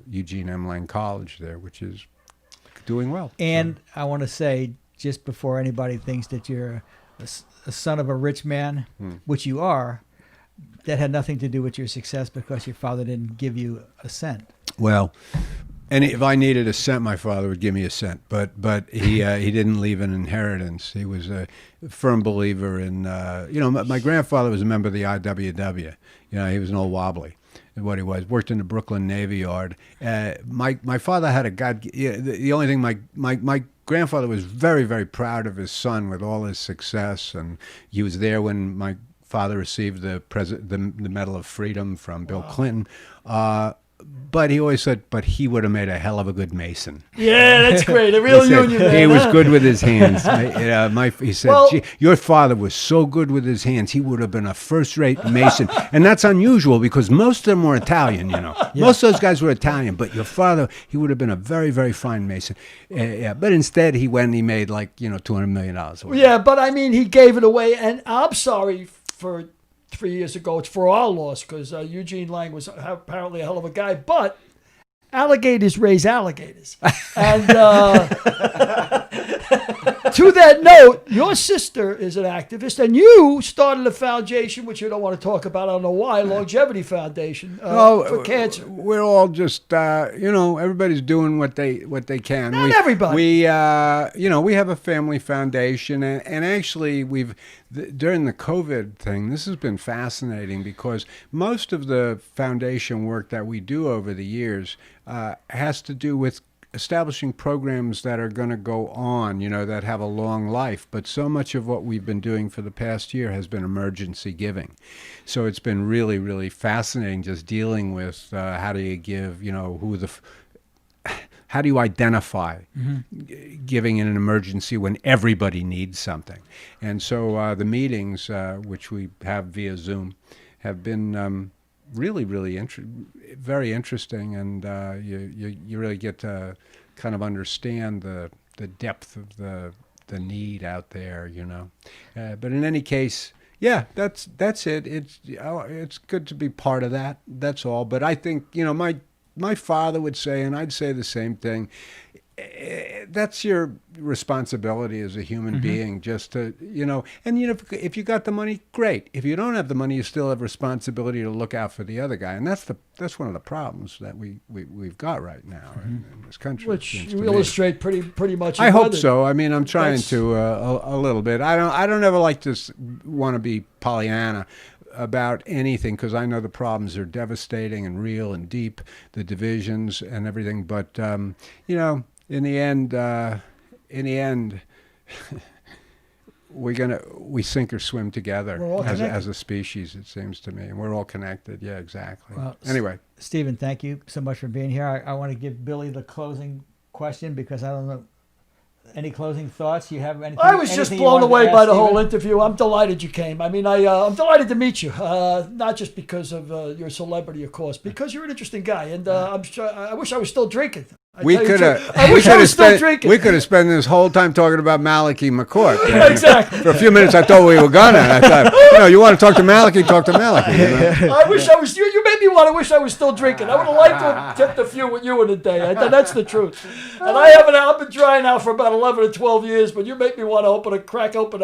Eugene M. Lang College there, which is doing well. And I want to say, just before anybody thinks that you're a son of a rich man, which you are, that had nothing to do with your success because your father didn't give you a cent. Well, and if I needed a cent, my father would give me a cent. But he didn't leave an inheritance. He was a firm believer in my grandfather was a member of the IWW. He was an old wobbly. What he was, worked in the Brooklyn Navy Yard. My father had the only thing my grandfather was very, very proud of his son with all his success, and he was there when my father received the Medal of Freedom from Bill Clinton. But he always said, but he would have made a hell of a good mason. Yeah, that's great. A real union man. He was good with his hands. He said, "Gee, your father was so good with his hands, he would have been a first-rate mason." And that's unusual because most of them were Italian, Yeah. Most of those guys were Italian, but your father, he would have been a very, very fine mason. But instead, he made like, $200 million. Yeah, but I mean, he gave it away, and I'm sorry for 3 years ago. It's for our loss because Eugene Lang was apparently a hell of a guy, but alligators raise alligators. And to that note, your sister is an activist, and you started a foundation, which you don't want to talk about, I don't know why, Longevity Foundation for cancer. We're all just, everybody's doing what they can. Not everybody. We have a family foundation, and actually during the COVID thing, this has been fascinating because most of the foundation work that we do over the years has to do with establishing programs that are going to go on, that have a long life. But so much of what we've been doing for the past year has been emergency giving. So it's been really, really fascinating just dealing with how do you give, how do you identify giving in an emergency when everybody needs something? And so the meetings, which we have via Zoom, have been really, really very interesting, and you really get to kind of understand the depth of the need out there, But in any case, yeah, that's it. It's good to be part of that. That's all. But I think my father would say, and I'd say the same thing, that's your responsibility as a human being, just to, if you got the money, great. If you don't have the money, you still have responsibility to look out for the other guy. And that's one of the problems that we've got right now in this country. Which you illustrate pretty much. I hope so. I mean, I'm trying to a little bit. I don't ever like to want to be Pollyanna about anything because I know the problems are devastating and real and deep, the divisions and everything. But in the end, we sink or swim together as a species. It seems to me, and we're all connected. Yeah, exactly. Well, anyway, Stephen, thank you so much for being here. I want to give Billy the closing question because I don't know. Any closing thoughts? You have anything? I was just blown away by the whole interview. I'm delighted you came. I mean, I'm delighted to meet you. Not just because of your celebrity, of course, because you're an interesting guy, and I'm sure, I wish I was still drinking. We could have spent this whole time talking about Malachi McCourt. Exactly. For a few minutes, I thought we were gonna. I thought, you want to talk to Malachi? Talk to Malachi. I wish I was. You made me want to wish I was still drinking. I would have liked to have tipped a few with you in a day. That's the truth. And I've been dry now for about 11 or 12 years, but you make me want to crack open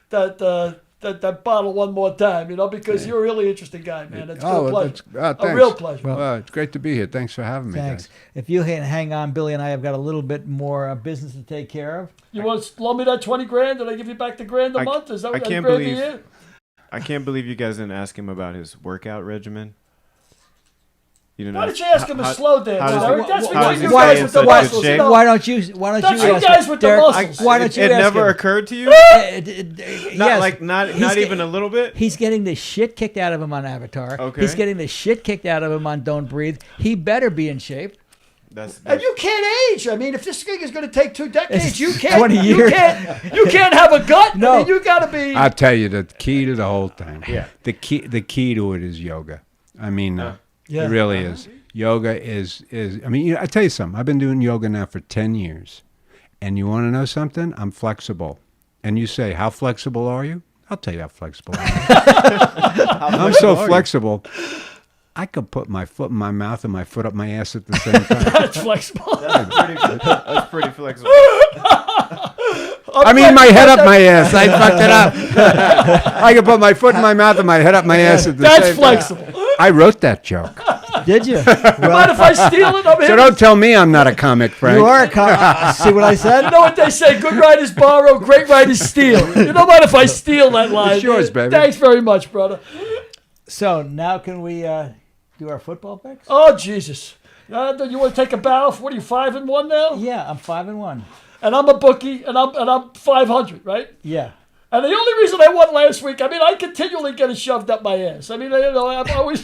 that bottle one more time, because you're a really interesting guy, man. It's a pleasure. A real pleasure. Well, it's great to be here. Thanks for having me. Thanks. If you hang on, Billy and I have got a little bit more business to take care of. You want to loan me that $20,000 and I give you back the $1,000 a month? Is that what I can't believe you guys didn't ask him about his workout regimen. You Why don't you ask him to slow dance, how does he- Derek? That's how what does you he guys stay with in the such good muscles. shape? No, Why don't you That's you ask guys him? with the Derek, muscles. why don't you It ask never him? occurred to you? Yes. Not He's even a little bit. He's getting the shit kicked out of him on Avatar. Okay. He's getting the shit kicked out of him on Don't Breathe. He better be in shape. And you can't age. I mean, if this thing is going to take 2 decades, It's you can't. 20 years. You can't have a gut. No. I mean, you got to be. I'll tell you the key to the whole thing. Yeah. The key to it is yoga. I mean, Yeah. it really is. Yoga is. I mean, I tell you something. I've been doing yoga now for 10 years, and you want to know something? I'm flexible. And you say, how flexible are you? I'll tell you how flexible I am. I'm so flexible. I could put my foot in my mouth and my foot up my ass at the same time. That's flexible. That's pretty flexible. I mean, my head up my ass. I fucked it up. I could put my foot in my mouth and my head up my ass at the That's same flexible. time. I wrote that joke. Did you? Mind if I steal it? I'm So here. don't tell me I'm not a comic, Frank. You are a see what I said? You know what they say? Good writers borrow, great writers steal. You don't mind if I steal that line? It's yours, baby. Thanks very much, brother. So now can we do our football picks? Oh Jesus! You want to take a bow? What are you 5-1 now? Yeah, I'm 5-1. And I'm a bookie, and I'm 500, right? Yeah. And the only reason I won last week, I mean, I continually get it shoved up my ass. I mean, I'm always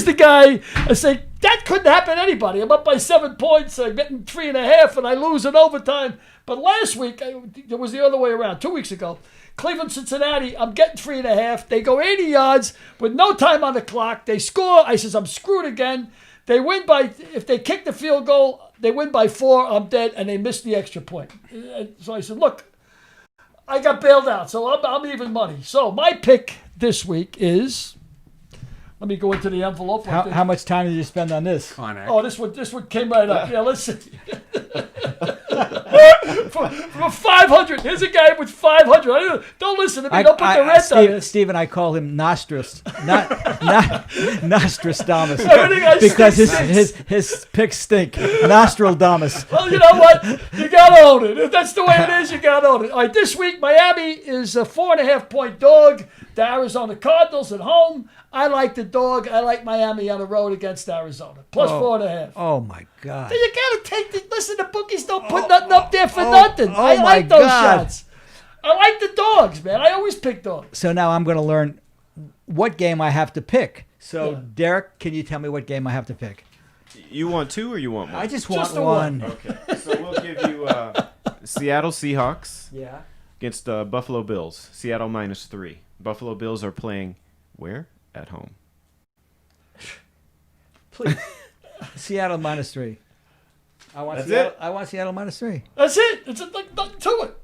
the guy. I say that couldn't happen to anybody. I'm up by 7 points. I'm getting 3.5, and I lose in overtime. But last week, it was the other way around. 2 weeks ago, Cleveland, Cincinnati. I'm getting 3.5. They go 80 yards with no time on the clock. They score. I says I'm screwed again. They win by, if they kick the field goal, they win by 4. I'm dead, and they miss the extra point. So I said, look. I got bailed out, so I'm even money. So my pick this week is. Let me go into the envelope. How much time did you spend on this? Oh, this one came right up. Yeah, let's see. for 500. Here's a guy with 500. Don't listen to me. Don't put the rent on it. Stephen, I call him Nostrus, not Nostradamus, Everything I because say his picks stink. Nostradamus. Well, you know what? You gotta own it. If that's the way it is, you gotta own it. All right, this week Miami is a 4.5-point dog. The Arizona Cardinals at home. I like the dog. I like Miami on the road against Arizona. Plus 4.5. Oh my God! You gotta listen, the bookies don't put nothing up there for nothing. I my like those God. shots. I like the dogs, man. I always pick dogs. So now I'm going to learn what game I have to pick. So Yeah. Derek, can you tell me what game I have to pick? You want 2 or you want 1? I just want Just the one. one. Okay, so we'll give you Seattle Seahawks Yeah. against Buffalo Bills. Seattle -3. Buffalo Bills are playing where? At home. Please. Seattle -3. I want That's Seattle. it? I want Seattle -3. That's it. It's like nothing to it.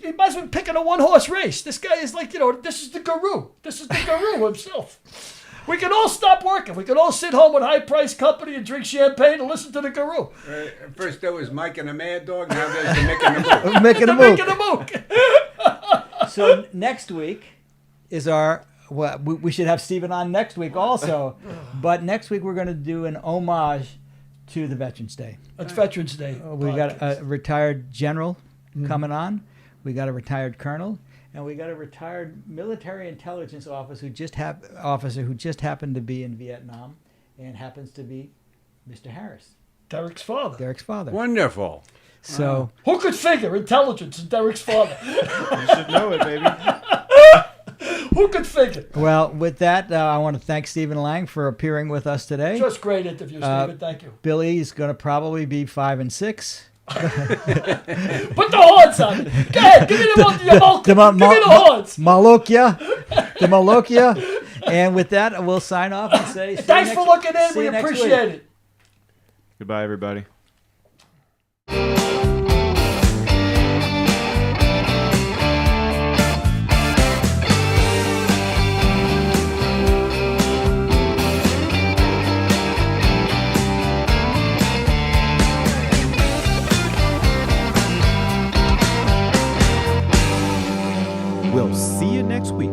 He might as well be picking a 1-horse race. This guy is like, this is the guru. This is the guru himself. We can all stop working. We can all sit home with high-priced company and drink champagne and listen to the guru. First there was Mike and the Mad Dog. Now there's the Mick and the Mook. Making a The move. Mick and the Mook. So next week is our. Well, we should have Stephen on next week also, but next week we're going to do an homage to the Veterans Day. It's Veterans Day. We got a retired general coming on. We got a retired colonel, and we got a retired military intelligence officer who just happened to be in Vietnam, and happens to be Mr. Harris, Derek's father. Derek's father. Wonderful. So Who could figure intelligence in Derek's father? You should know it, baby. Who could figure? well, with that, I want to thank Stephen Lang for appearing with us today. Just great interview, Stephen. Thank you. Billy is going to probably be 5-6. Put the horns on it. Go ahead. Give me the Yamulka. Give me the horns. The Malokia. And with that, we'll sign off and say, see you Thanks next- for looking in. see We you next appreciate week. it. Goodbye, everybody. We'll see you next week.